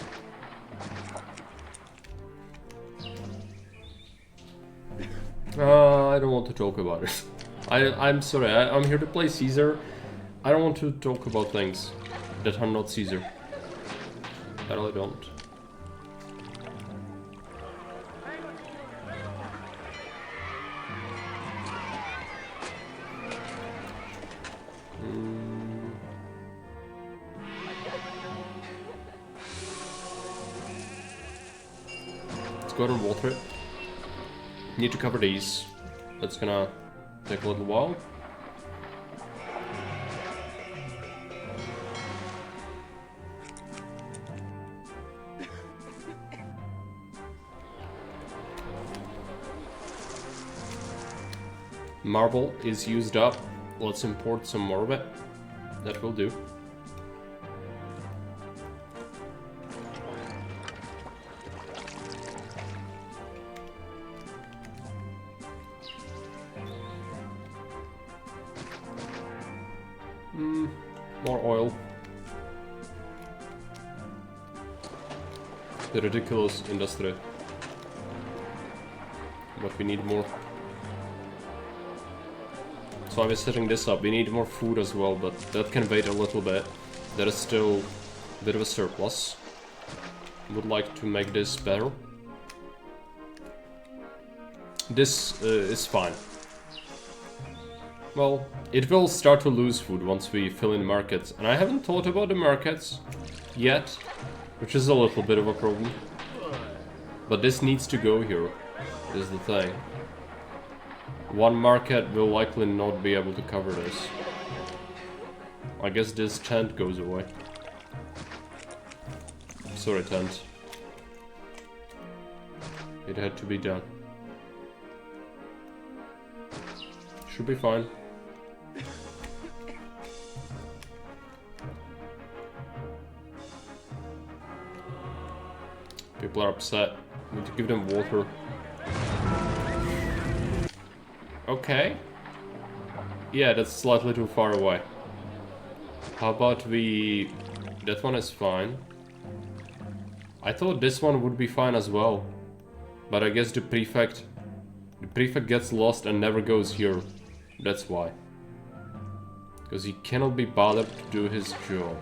I don't want to talk about it. I'm sorry, I'm here to play Caesar. I don't want to talk about things that are not Caesar. I really don't. Let's go ahead and water it. Need to cover these. That's gonna take a little while. Marble is used up. Let's import some more of it. That will do. More oil. The ridiculous industry. But we need more. So I was setting this up. We need more food as well, but that can wait a little bit. There is still a bit of a surplus. Would like to make this better. This is fine. Well, it will start to lose food once we fill in markets. And I haven't thought about the markets yet, which is a little bit of a problem. But this needs to go here, is the thing. One market will likely not be able to cover this. I guess this tent goes away. Sorry, tent. It had to be done. Should be fine. People are upset. Need to give them water. Okay. Yeah, that's slightly too far away. How about we... That one is fine. I thought this one would be fine as well. But I guess the prefect gets lost and never goes here. That's why. Because he cannot be bothered to do his job.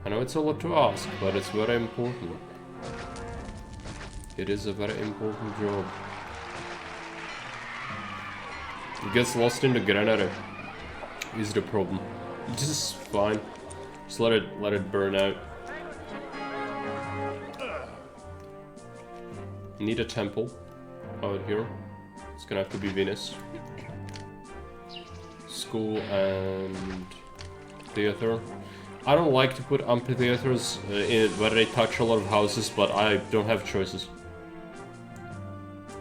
I know it's a lot to ask, but it's very important. It is a very important job. He gets lost in the granary. Is the problem. This is fine. Just let it burn out. Need a temple out here. It's gonna have to be Venus. School and theater. I don't like to put amphitheaters in where they touch a lot of houses, but I don't have choices.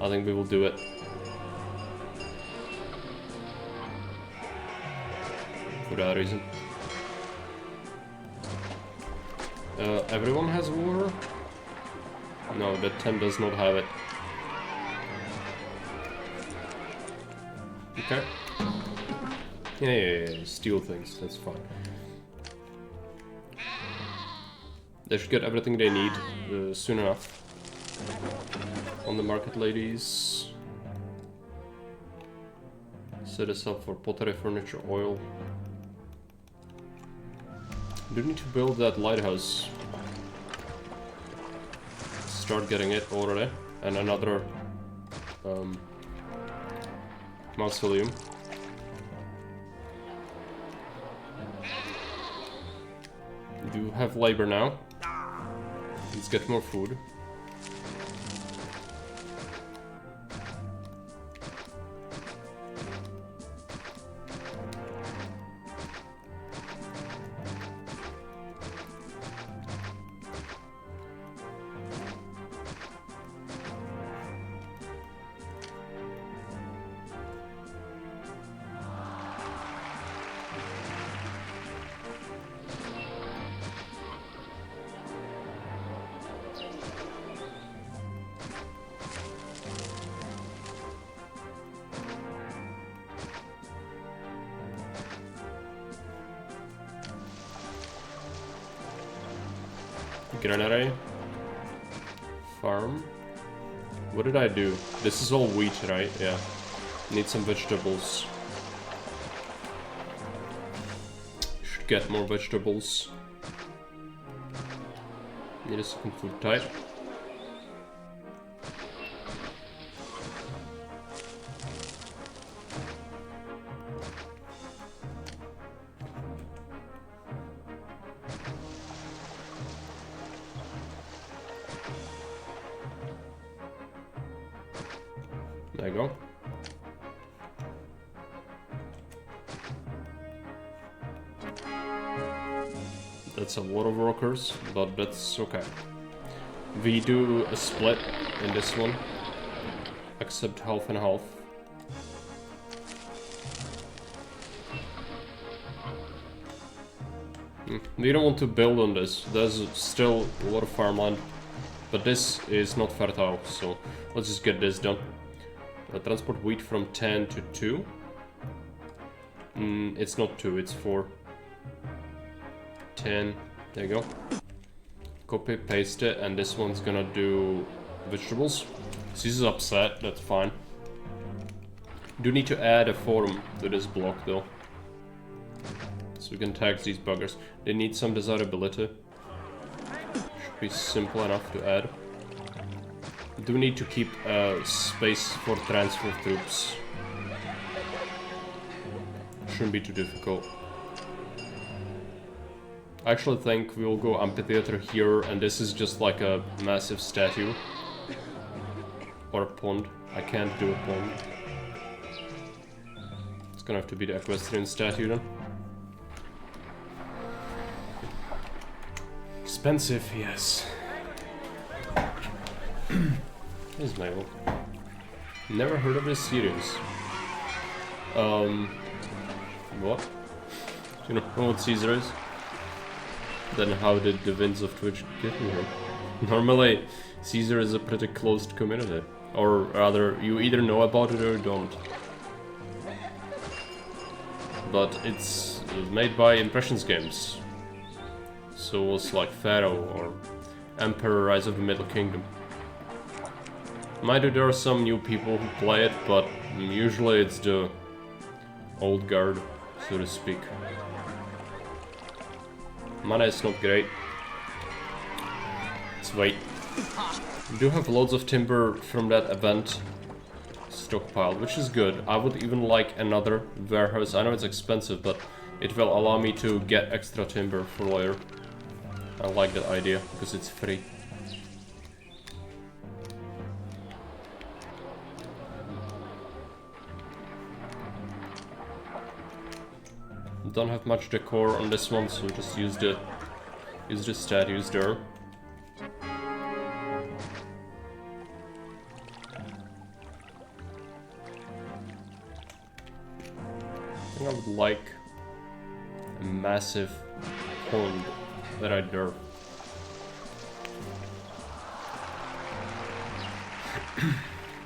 I think we will do it. For that reason. Everyone has water? No, that tent does not have it. Okay. Yeah, steal things, that's fine. They should get everything they need soon enough. On the market, ladies. Set us up for pottery, furniture, oil. Do need to build that lighthouse. Start getting it already. And another mausoleum. Do have labor now. Let's get more food. Granary. Farm. What did I do? This is all wheat, right? Yeah. Need some vegetables. Should get more vegetables. Need a second food type. There you go. That's a lot of workers, but that's okay. We do a split in this one, except half and half. We don't want to build on this. There's still a lot of farmland, but this is not fertile, so let's just get this done. Transport wheat from 10 to 2. It's not 2, it's 4. 10, there you go. Copy, paste it, and this one's gonna do vegetables. She's upset, that's fine. Do need to add a forum to this block though. So we can tax these buggers. They need some desirability. Should be simple enough to add. Do need to keep space for transfer of troops. Shouldn't be too difficult. I actually think we'll go amphitheater here, and this is just like a massive statue. Or a pond. I can't do a pond. It's gonna have to be the equestrian statue then. Expensive, yes. Here's my old. Never heard of this series. What? Do you know what Caesar is? Then how did the Winds of Twitch get me here? Normally, Caesar is a pretty closed community. Or rather, you either know about it or don't. But it's made by Impressions Games. So it's like Pharaoh or Emperor Rise of the Middle Kingdom. Mind you, there are some new people who play it, but usually it's the old guard, so to speak. Mana is not great. Let's wait. We do have loads of timber from that event stockpiled, which is good. I would even like another warehouse. I know it's expensive, but it will allow me to get extra timber for later. I like that idea, because it's free. Don't have much decor on this one, so just use the statues there. I think I would like a massive pond right there.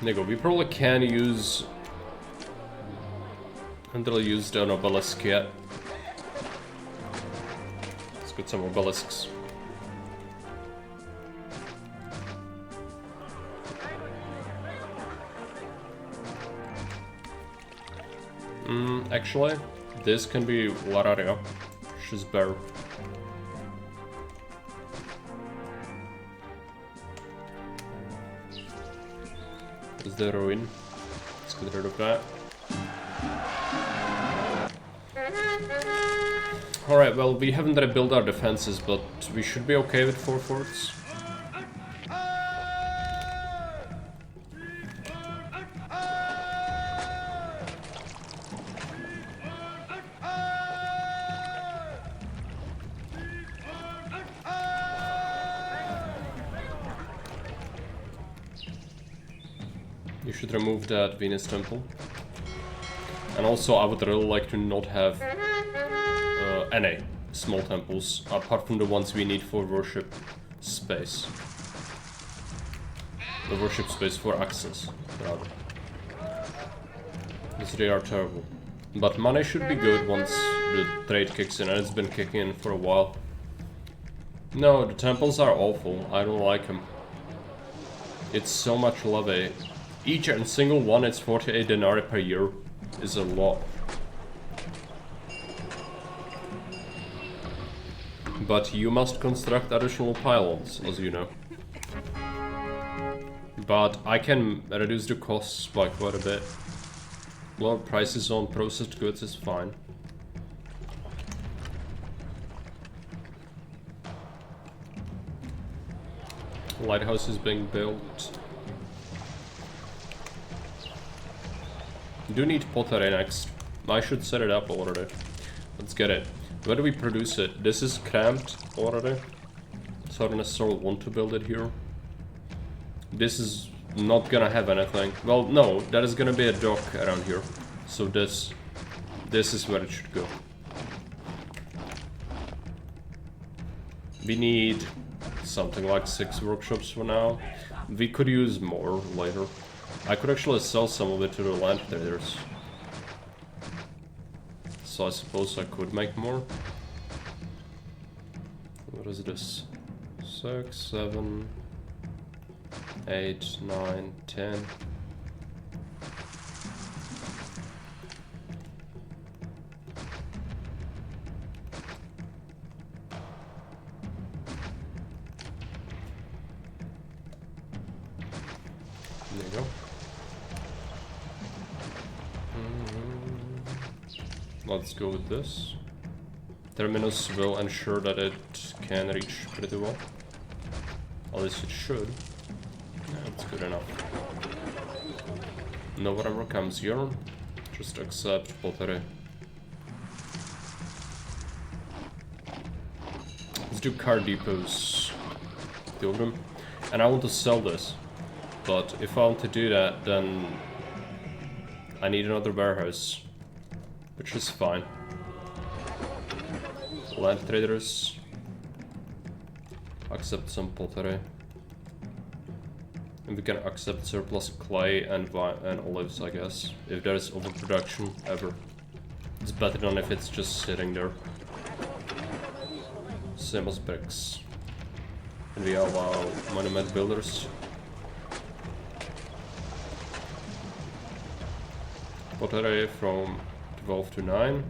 There you go. We probably can use haven't really used an obelisk yet. Let's get some obelisks. Actually, this can be Lararia. She's better. Is the ruin? Let's get rid of that. Alright, well, we haven't rebuilt our defenses, but we should be okay with 4 forts. You should remove that Venus temple. And also, I would really like to not have any small temples, apart from the ones we need for worship space. The worship space for access, rather. Because they are terrible. But money should be good once the trade kicks in, and it's been kicking in for a while. No, the temples are awful. I don't like them. It's so much levy. Each and single one is 48 denarii per year. Is a lot. But you must construct additional pylons, as you know. But I can reduce the costs by quite a bit. Lower prices on processed goods is fine. Lighthouse is being built. Do need pottery next. I should set it up already. Let's get it. Where do we produce it? This is cramped already, so I don't necessarily want to build it here. This is not gonna have anything. Well, no, that is gonna be a dock around here. So this is where it should go. We need something like 6 workshops for now. We could use more later. I could actually sell some of it to the land traders. So I suppose I could make more. What is this? 6, 7, 8, 9, 10. There you go. Let's go with this. Terminus will ensure that it can reach pretty well. At least it should. Yeah, that's good enough. No whatever comes here, just accept pottery. Let's do car depots. 2 of them. And I want to sell this. But if I want to do that, then I need another warehouse. Which is fine. Land traders. Accept some pottery. And we can accept surplus clay and olives, I guess. If there is overproduction ever. It's better than if it's just sitting there. Same as bricks. And we allow monument builders. Pottery from 12 to 9.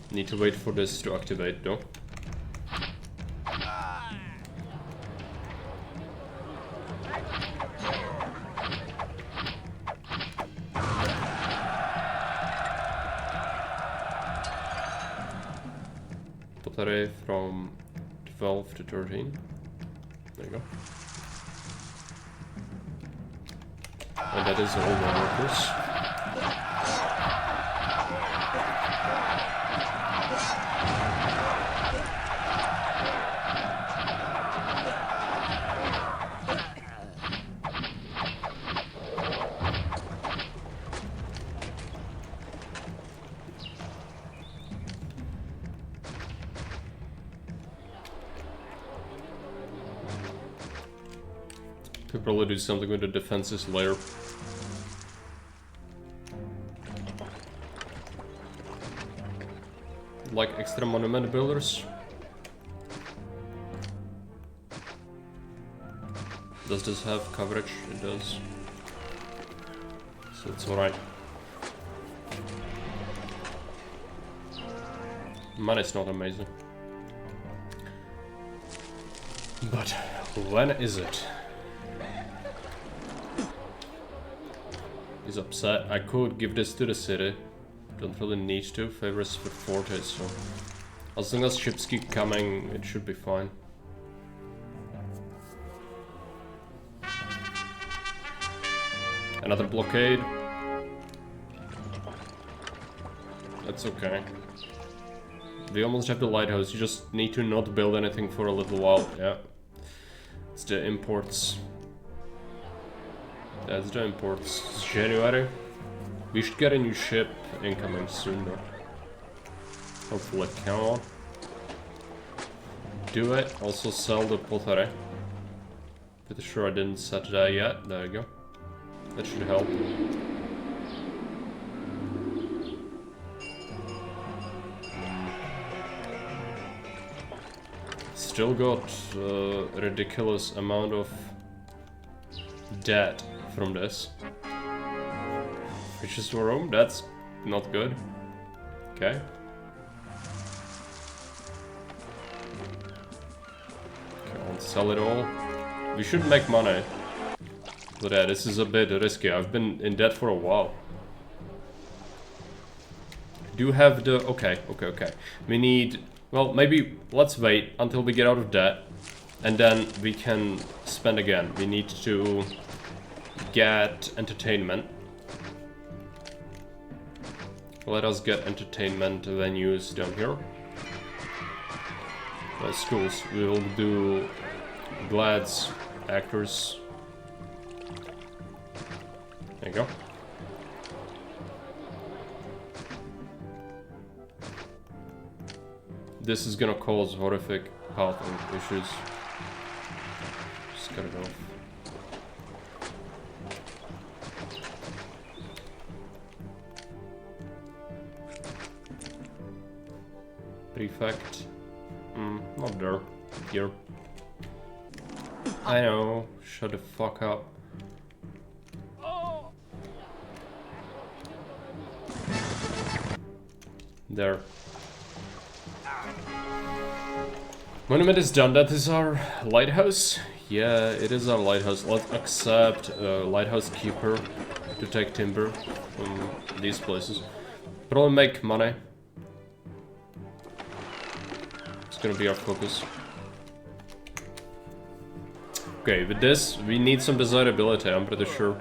Need to wait for this to activate though. Pottery from 12 to 13. There you go. And that is all the workers. Could probably do something with the defenses later. like extra monument builders. Does this have coverage? It does. So it's alright. Money's not amazing. But when is it? He's upset. I could give this to the city. Don't really need to. Favors for fortes, so as long as ships keep coming, it should be fine. Another blockade. That's okay. We almost have the lighthouse. You just need to not build anything for a little while. Yeah. It's the imports. That's the imports. It's January. We should get a new ship incoming soon though. Hopefully. Come on. Do it. Also sell the pottery. Pretty sure I didn't set that yet. There you go. That should help. Still got a ridiculous amount of debt from this. Riches for Rome, that's not good. Okay. Okay, I'll sell it all. We should make money. But yeah, this is a bit risky. I've been in debt for a while. Do have the... Okay. We need... Well, maybe let's wait until we get out of debt. And then we can spend again. We need to get entertainment. Let us get entertainment venues down here. Schools. We will do Glads, actors. There you go. This is gonna cause horrific health issues. Just cut it off. Prefect. Not there. Here. I know. Shut the fuck up. There. Monument is done. That is our lighthouse. Yeah, it is our lighthouse. Let's accept a lighthouse keeper to take timber from these places. Probably make money. It's gonna be our focus. Okay, with this, we need some desirability, I'm pretty sure.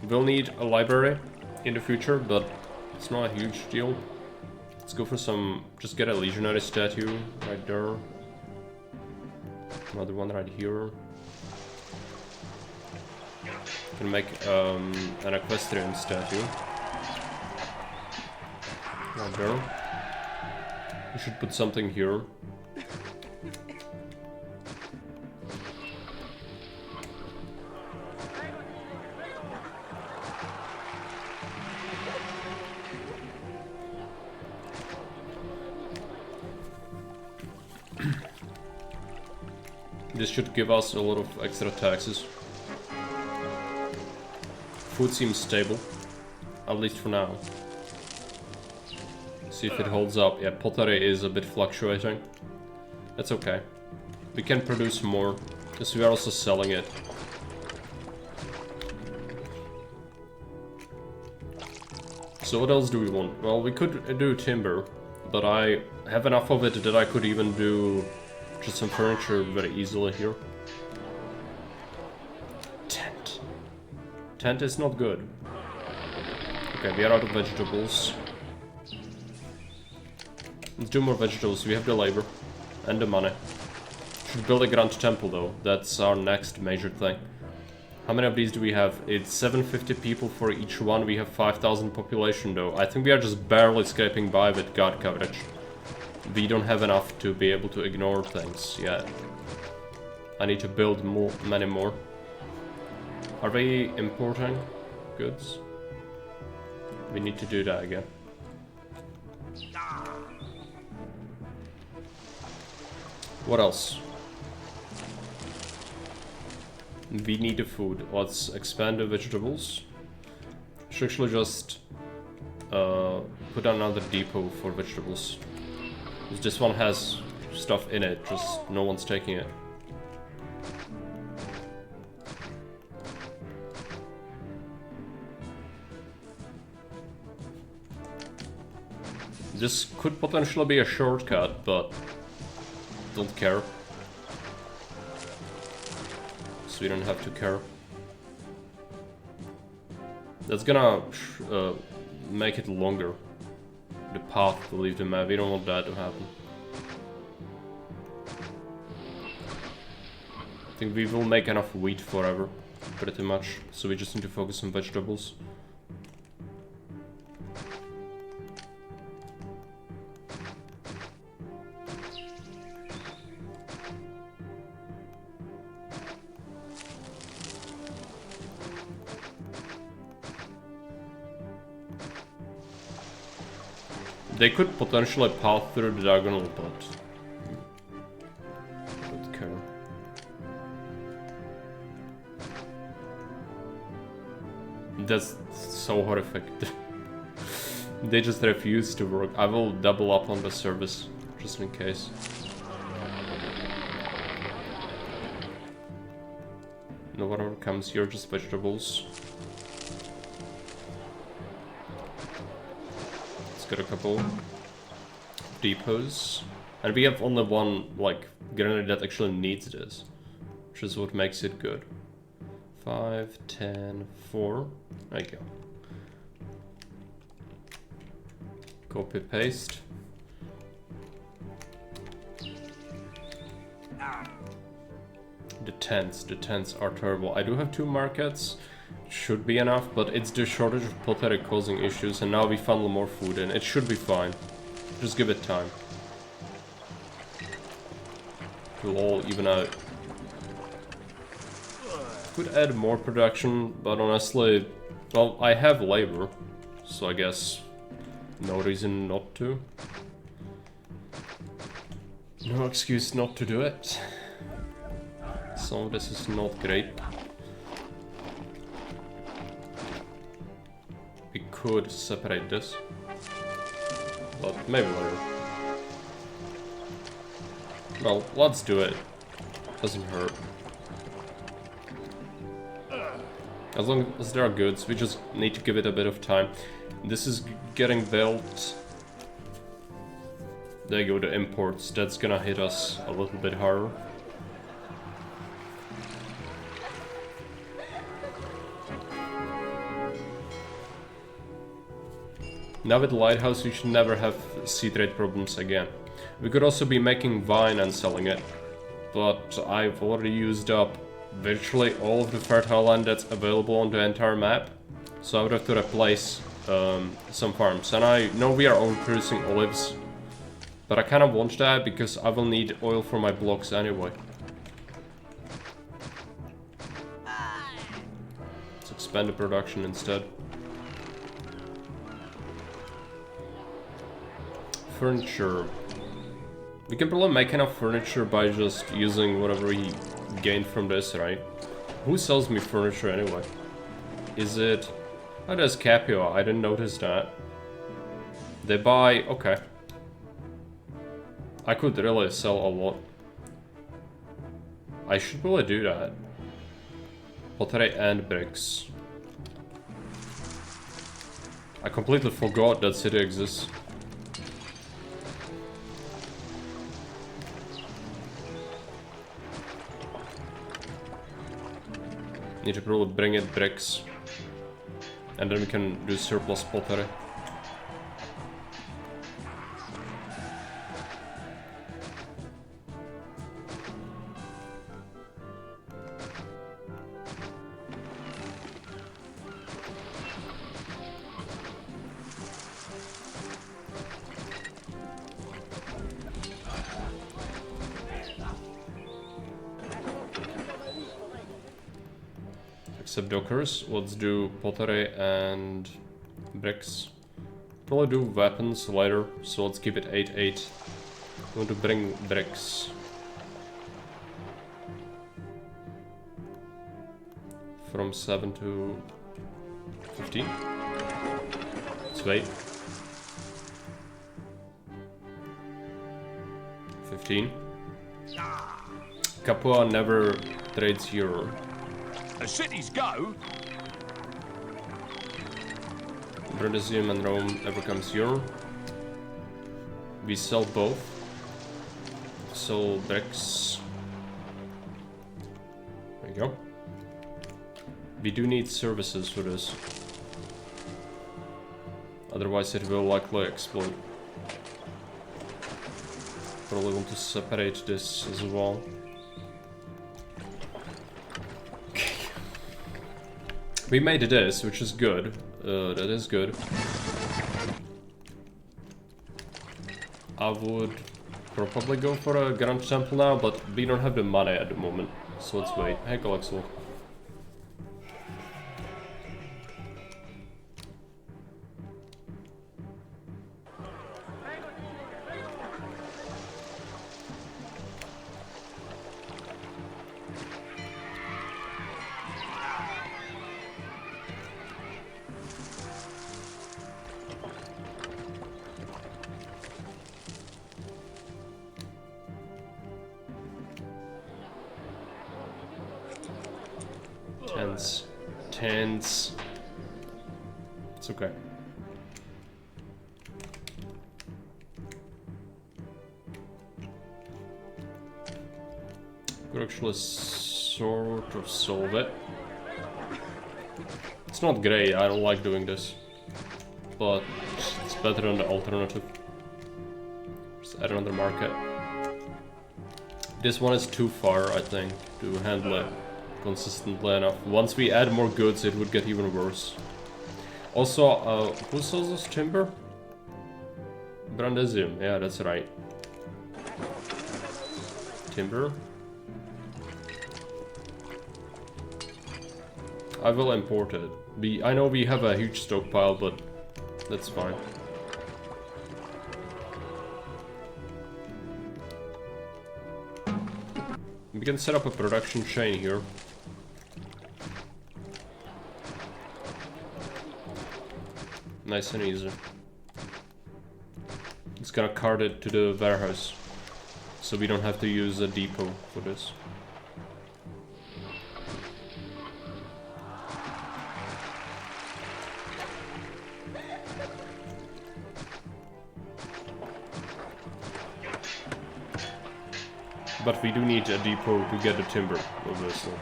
We'll need a library in the future, but it's not a huge deal. Let's go for some... Just get a legionary statue right there. Another one right here. Can make an equestrian statue. Right there. We should put something here. This should give us a lot of extra taxes. Food seems stable, at least for now. See if it holds up. Yeah, pottery is a bit fluctuating. That's okay. We can produce more, because we are also selling it. So what else do we want? Well, we could do timber, but I have enough of it that I could even do just some furniture very easily here. Tent. Tent is not good. Okay, we are out of vegetables. Let's do more vegetables. We have the labor and the money. Should build a grand temple though. That's our next major thing. How many of these do we have? It's 750 people for each one. We have 5,000 population though. I think we are just barely scraping by with guard coverage. We don't have enough to be able to ignore things yet. I need to build many more. Are we importing goods? We need to do that again. What else? We need the food. Let's expand the vegetables. Should actually just put another depot for vegetables. This one has stuff in it, just no one's taking it. This could potentially be a shortcut, but don't care. So we don't have to care. That's gonna make it longer. The path to leave the map. We don't want that to happen. I think we will make enough wheat forever, pretty much. So we just need to focus on vegetables. They could potentially path through the diagonal, but don't care. That's so horrific. They just refuse to work. I will double up on the service, just in case. No whatever comes here, just vegetables. Got a couple depots, and we have only one like grenade that actually needs this, which is what makes it good. 5, 10, 4. There you go. Copy paste. The tents are terrible. I do have 2 markets. Should be enough, but it's the shortage of pottery causing issues, and now we funnel more food in. It should be fine. Just give it time. We'll all even out. Could add more production, but honestly, well, I have labor, so I guess no reason not to. No excuse not to do it. Some of this is not great. We could separate this, but maybe later. Well, let's do it. Doesn't hurt. As long as there are goods, we just need to give it a bit of time. This is getting built. There you go, the imports. That's gonna hit us a little bit harder. Now with the lighthouse, we should never have sea trade problems again. We could also be making wine and selling it, but I've already used up virtually all of the fertile land that's available on the entire map, so I would have to replace some farms. And I know we are overproducing olives, but I kind of want that because I will need oil for my blocks anyway. Let's expand the production instead. Furniture. We can probably make enough furniture by just using whatever we gained from this, right? Who sells me furniture anyway? Is it... Oh, there's Capua. I didn't notice that. They buy... Okay. I could really sell a lot. I should probably do that. Pottery and bricks. I completely forgot that city exists. Need to probably bring in bricks, and then we can do surplus pottery. Except dockers, let's do pottery and bricks. Probably do weapons later, so let's keep it 8-8. I want to bring bricks. From 7 to 15. Let's wait. 15. Capua never trades euro. As cities go, Brundisium and Rome never comes euro. We sell both. Sell bricks. There you go. We do need services for this. Otherwise it will likely explode. Probably want to separate this as well. Okay. We made this, which is good. That is good. I would probably go for a Grand Temple now, but we don't have the money at the moment. So let's wait. Hey, Galaxy. Tens. It's okay. Could actually sort of solve it. It's not great, I don't like doing this. But it's better than the alternative. Just add another market. This one is too far, I think, to handle it consistently enough. Once we add more goods, it would get even worse. Also, who sells us timber? Brundisium, yeah, that's right. Timber. I will import it. I know we have a huge stockpile, but that's fine. We can set up a production chain here. Nice and easy. It's gonna cart it to the warehouse, so we don't have to use a depot for this. But we do need a depot to get the timber, obviously.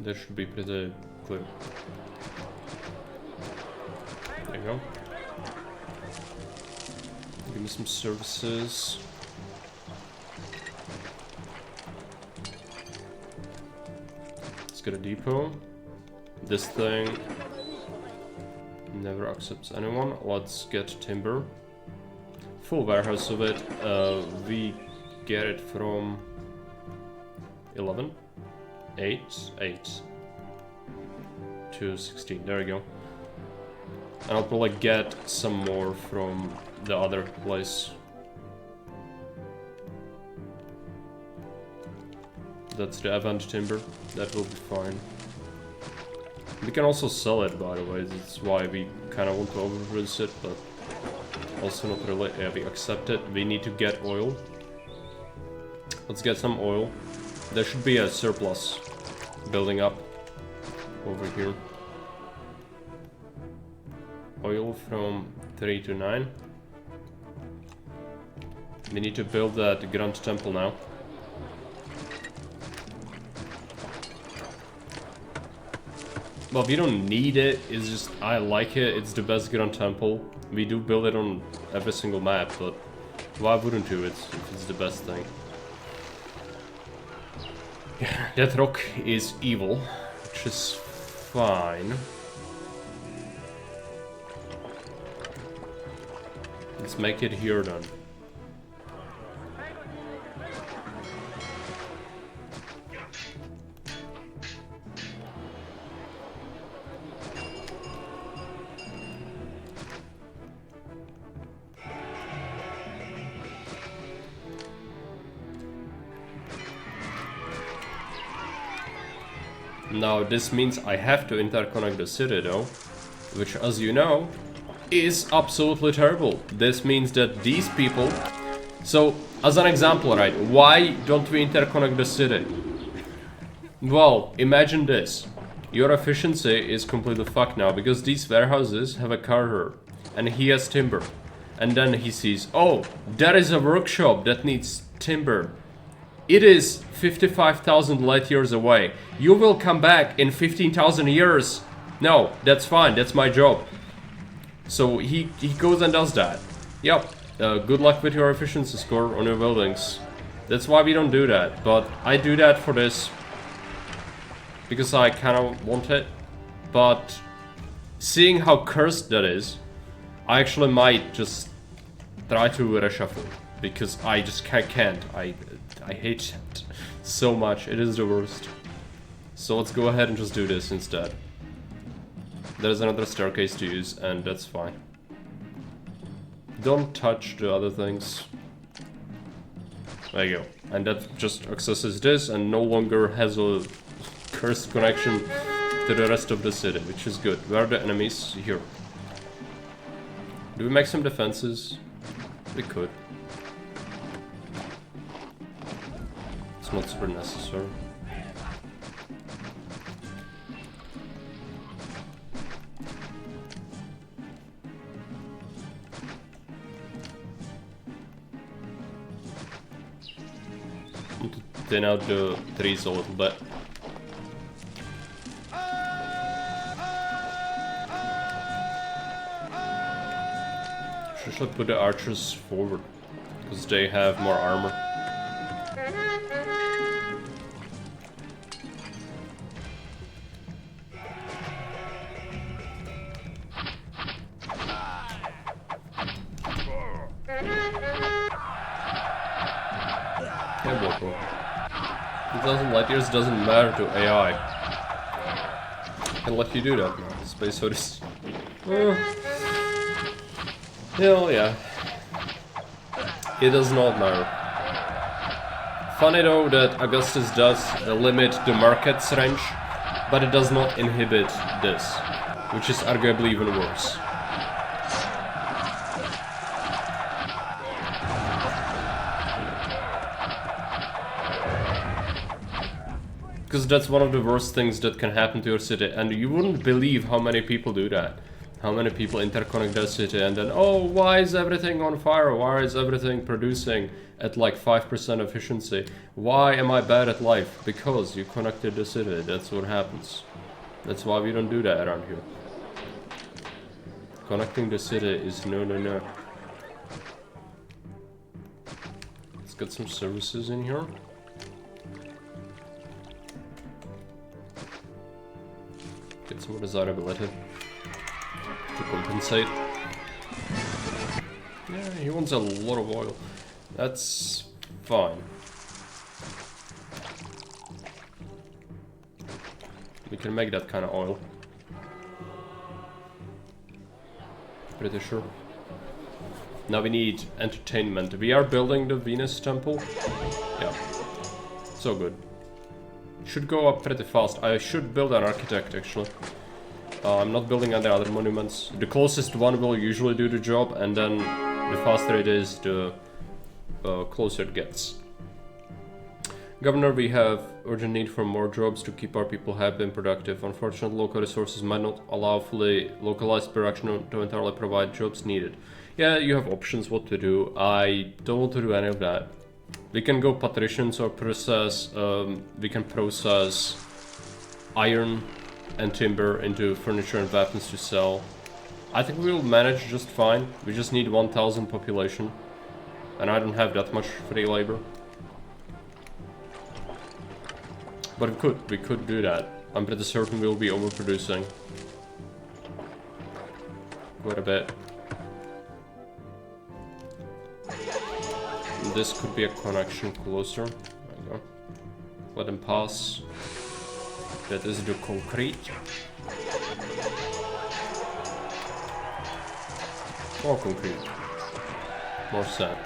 That should be pretty clear. There you go. Give me some services. Let's get a depot. This thing never accepts anyone. Let's get timber. Full warehouse of it. We get it from 11. 8 to 16, there we go. And I'll probably get some more from the other place. That's the Avant timber, that will be fine. We can also sell it, by the way, that's why we kind of want to overproduce it, but also not really. Yeah, we accept it. We need to get oil. Let's get some oil. There should be a surplus building up over here. Oil from 3 to 9. We need to build that Grand Temple now. Well, we don't need it, it's just I like it, it's the best Grand Temple. We do build it on every single map, but why wouldn't you if it's the best thing? That rock is evil, which is fine. Let's make it here then. Now this means I have to interconnect the city though, which as you know, is absolutely terrible. This means that these people... So, as an example, right, why don't we interconnect the city? Well, imagine this. Your efficiency is completely fucked now, because these warehouses have a carter, and he has timber. And then he sees, oh, there is a workshop that needs timber. It is 55,000 light years away. You will come back in 15,000 years. No, that's fine, that's my job. So he goes and does that. Yep, good luck with your efficiency score on your buildings. That's why we don't do that, but I do that for this. Because I kinda want it. But seeing how cursed that is, I actually might just try to reshuffle. Because I just can't. I hate it so much, it is the worst. So let's go ahead and just do this instead. There's another staircase to use, and that's fine. Don't touch the other things. There you go. And that just accesses this and no longer has a cursed connection to the rest of the city, which is good. Where are the enemies? Here. Do we make some defenses? We could. It's not super necessary. Thin out the trees a little bit. Should put the archers forward, because they have more armor. Light years doesn't matter to AI. I can let you do that now. Space Odyssey. Hell yeah. It does not matter. Funny though that Augustus does limit the market's range, but it does not inhibit this, which is arguably even worse. Because that's one of the worst things that can happen to your city, and you wouldn't believe how many people do that. How many people interconnect their city and then, oh, why is everything on fire? Why is everything producing at like 5% efficiency? Why am I bad at life? Because you connected the city, that's what happens. That's why we don't do that around here. Connecting the city is no. Let's get some services in here. Get some desirability to compensate. Yeah, he wants a lot of oil. That's fine. We can make that kind of oil. Pretty sure. Now we need entertainment. We are building the Venus temple. Yeah. So good. Should go up pretty fast. I should build an architect actually. I'm not building any other monuments. The closest one will usually do the job, and then the faster it is, the closer it gets. Governor, we have urgent need for more jobs to keep our people happy and productive. Unfortunately, local resources might not allow fully localized production to entirely provide jobs needed. Yeah, you have options what to do. I don't want to do any of that. We can go patricians or process, we can process iron and timber into furniture and weapons to sell. I think we will manage just fine. We just need 1,000 population. And I don't have that much free labor. But we could do that. I'm pretty certain we'll be overproducing quite a bit. This could be a connection closer. There we go. Let them pass. That is the concrete. More concrete. More sand.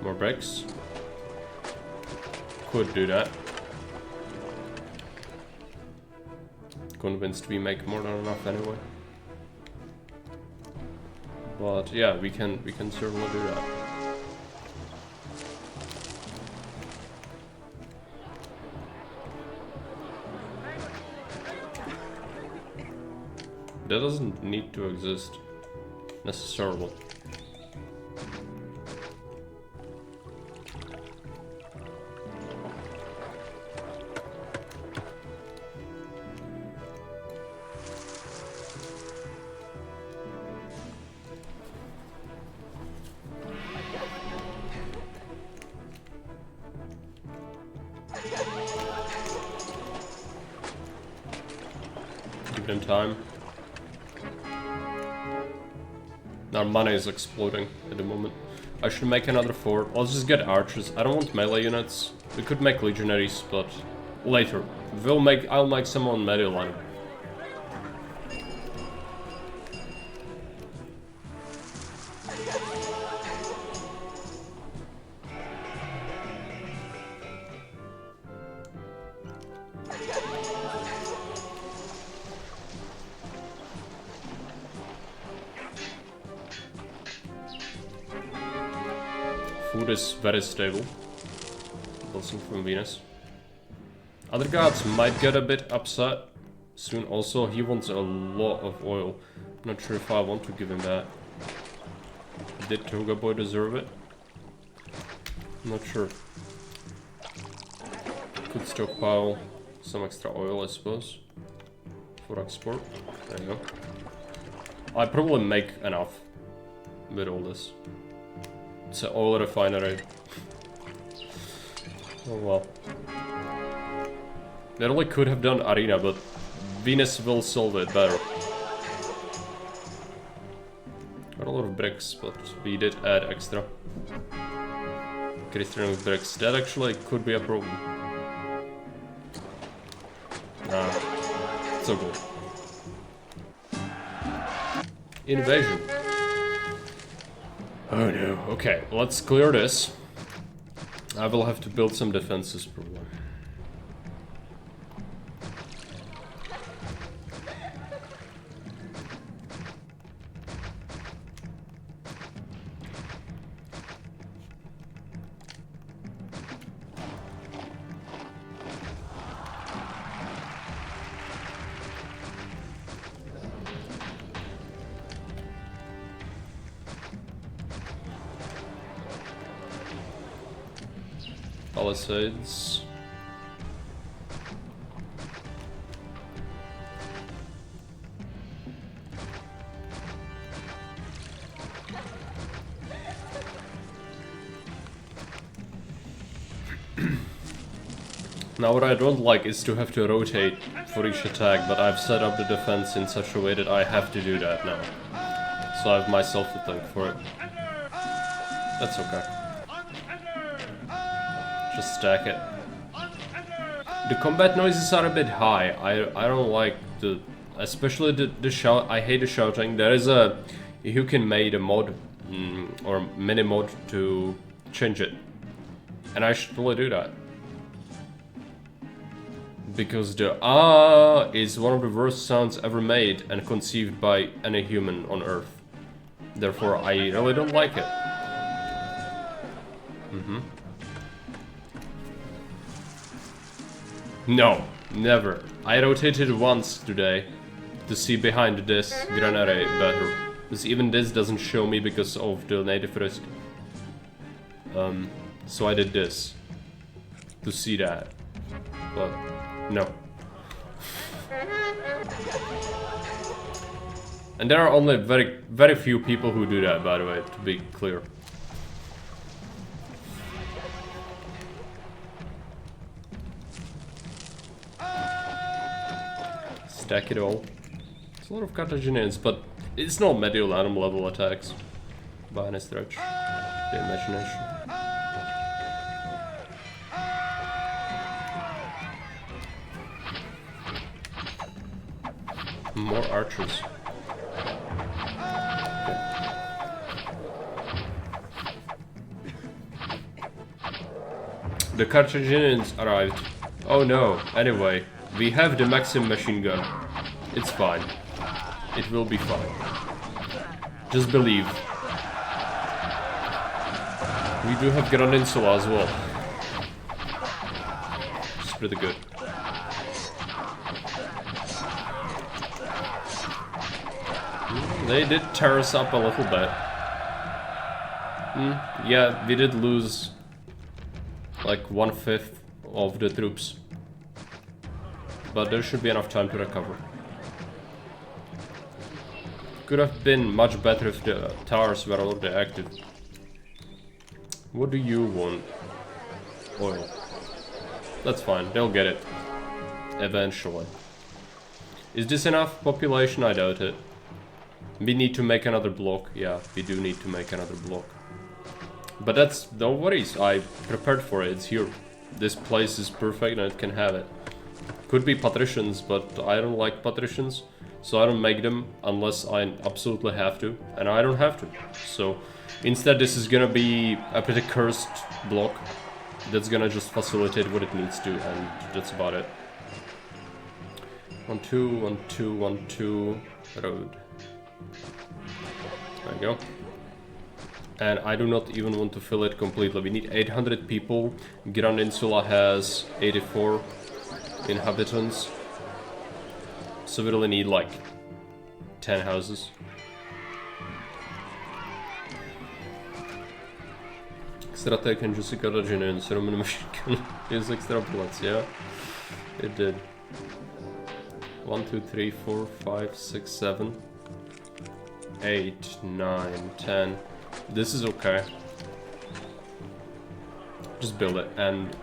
More bricks. Could do that. convinced we make more than enough anyway. But yeah, we can certainly do that. That doesn't need to exist necessarily. Give them time. Our money is exploding at the moment. I should make another fort. Let's just get archers. I don't want melee units. We could make legionaries, but later. I'll make some on melee line. Food is very stable. Blessing from Venus. Other gods might get a bit upset soon. Also, he wants a lot of oil. Not sure if I want to give him that. Did Toga Boy deserve it? Not sure. Could stockpile some extra oil, I suppose, for export. There you go. I probably make enough with all this. It's an oil refinery. Oh well. They only could have done arena, but Venus will solve it better. Got a lot of bricks, but we did add extra. Christian with bricks. That actually could be a problem. Nah. So good. Invasion. Oh no. Okay, let's clear this. I will have to build some defenses probably. Palisades. Now what I don't like is to have to rotate for each attack, but I've set up the defense in such a way that I have to do that now. So I have myself to thank for it. That's okay. Just stack it. The combat noises are a bit high. I don't like the... especially the shout. I hate the shouting. There is a... you can make a mod or mini mod to change it. And I should probably do that. Because the ah is one of the worst sounds ever made and conceived by any human on Earth. Therefore, I really don't like it. No, never. I rotated once today to see behind this granary better. Because even this doesn't show me because of the native risk. So I did this to see that. But no. And there are only very few people who do that, by the way, to be clear. Stack it all. It's a lot of Carthaginians, but it's not Mediolanum level attacks by any stretch of the imagination. More archers. The Carthaginians arrived. Oh no, anyway, we have the Maxim machine gun. It's fine. It will be fine. Just believe. We do have Grand Insula as well. It's pretty good. They did tear us up a little bit. Yeah, we did lose like 1/5 of the troops. But there should be enough time to recover. Could have been much better if the towers were already active. What do you want? Oil. That's fine, they'll get it. Eventually. Is this enough population? I doubt it. We need to make another block. Yeah, we do need to make another block. But that's no worries. I prepared for it. It's here. This place is perfect and it can have it. Could be patricians, but I don't like patricians. So I don't make them unless I absolutely have to. And I don't have to. So instead this is gonna be a pretty cursed block. That's gonna just facilitate what it needs to, and that's about it. 1, 2, 1, 2, 1, 2, road. There you go. And I do not even want to fill it completely. We need 800 people. Grand Insula has 84 inhabitants. So we really need like 10 houses. Strateg can just got a genuine Roman machine gun use extra bullets, yeah? It did. 1, 2, 3, 4, 5, 6, 7, 8, 9, 10. This is okay. Just build it, and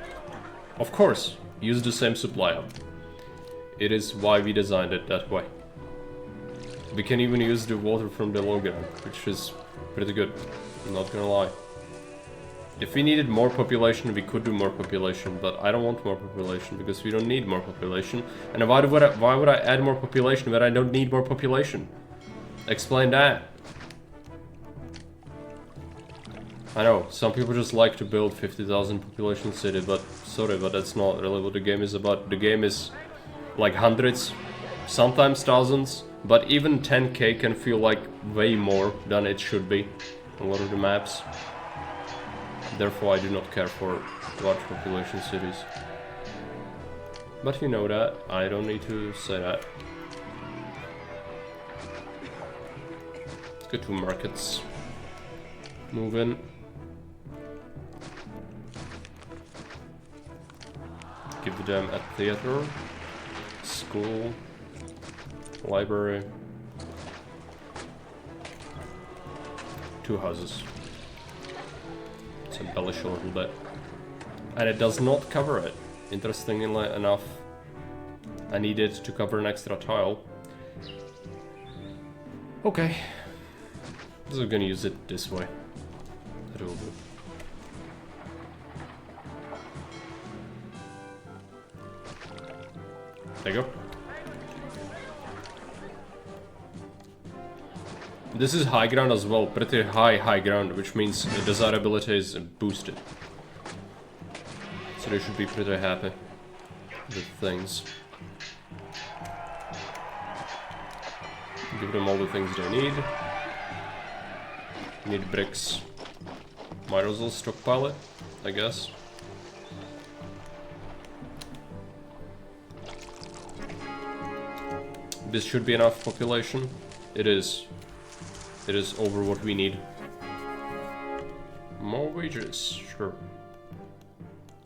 of course, use the same supply hub. It is why we designed it that way. We can even use the water from the Logan, which is pretty good, I'm not gonna lie. If we needed more population, we could do more population, but I don't want more population because we don't need more population. And why would I add more population when I don't need more population? Explain that. I know, some people just like to build 50,000 population city, but sorry, but that's not really what the game is about. The game is like hundreds, sometimes thousands, but even 10k can feel like way more than it should be on a lot of the maps. Therefore, I do not care for large population cities. But you know that, I don't need to say that. Let's go to markets. Move in. Give them a theater, school, library, 2 houses. Let's embellish a little bit. And it does not cover it. Interestingly enough, I needed to cover an extra tile. Okay. So we're gonna use it this way. That will do. There you go. This is high ground as well, pretty high ground, which means the desirability is boosted. So they should be pretty happy with things. Give them all the things they need. Need bricks. Might as well stockpile it, I guess. This should be enough population. It is. It is over what we need. More wages, sure.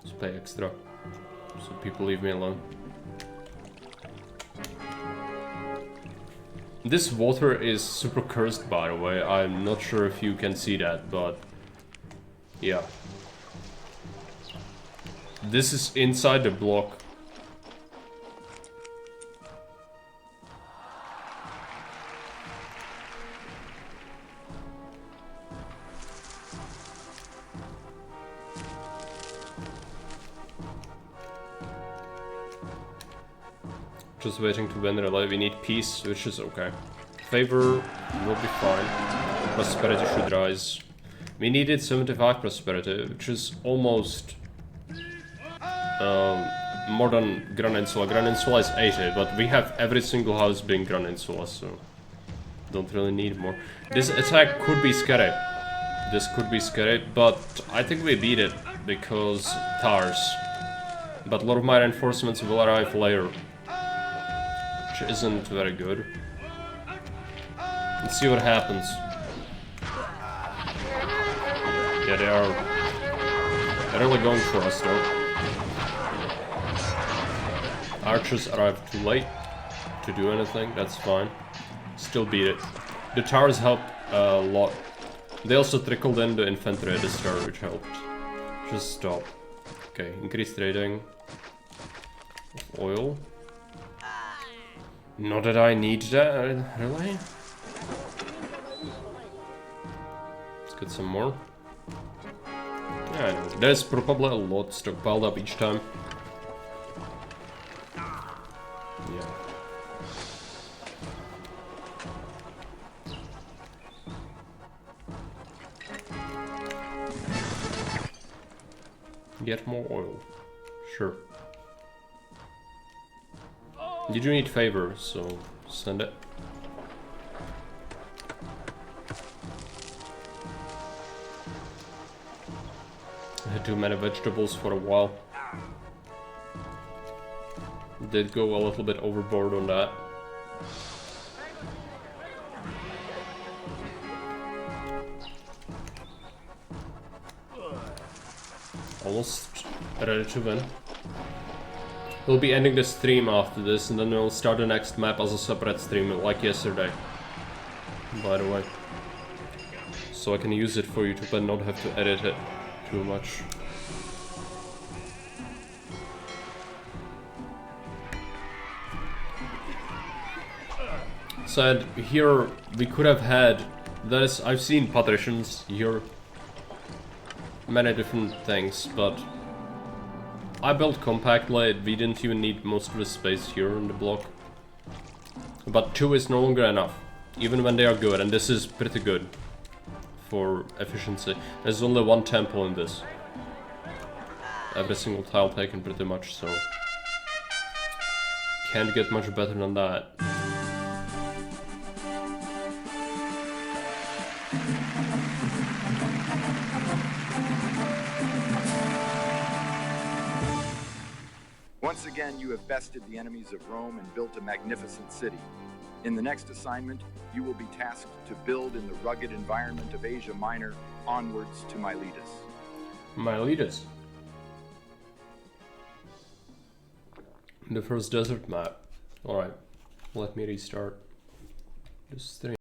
Let's pay extra, so people leave me alone. This water is super cursed, by the way. I'm not sure if you can see that, but yeah. This is inside the block. Just waiting to win relay. We need peace, which is okay. Favor will be fine. Prosperity should rise. We needed 75 prosperity, which is almost more than Gran Insula. Gran Insula is 80, but we have every single house being Gran Insula, so don't really need more. This attack could be scary. This could be scary, but I think we beat it because towers. But a lot of my reinforcements will arrive later, which isn't very good. Let's see what happens. Yeah, they're really going for us though. Archers arrived too late to do anything, that's fine. Still beat it. The towers help a lot. They also trickled in the infantry at the start, which helped. Just stop. Okay, increased rating of oil. Not that I need that, really? Let's get some more. Yeah, I know. There's probably a lot stockpiled up each time. Yeah. Get more oil. Sure. You do need favor, so send it. I had too many vegetables for a while. Did go a little bit overboard on that. Almost ready to win. We'll be ending the stream after this, and then we'll start the next map as a separate stream, like yesterday. By the way. So I can use it for YouTube and not have to edit it too much. So here we could have had this. I've seen patricians here. Many different things, but I built compactly. We didn't even need most of the space here in the block. But 2 is no longer enough, even when they are good, and this is pretty good for efficiency. There's only 1 temple in this. Every single tile taken pretty much, so can't get much better than that. Once again, you have bested the enemies of Rome and built a magnificent city. In the next assignment, you will be tasked to build in the rugged environment of Asia Minor onwards to Miletus. Miletus. The first desert map. Alright, let me restart the stream.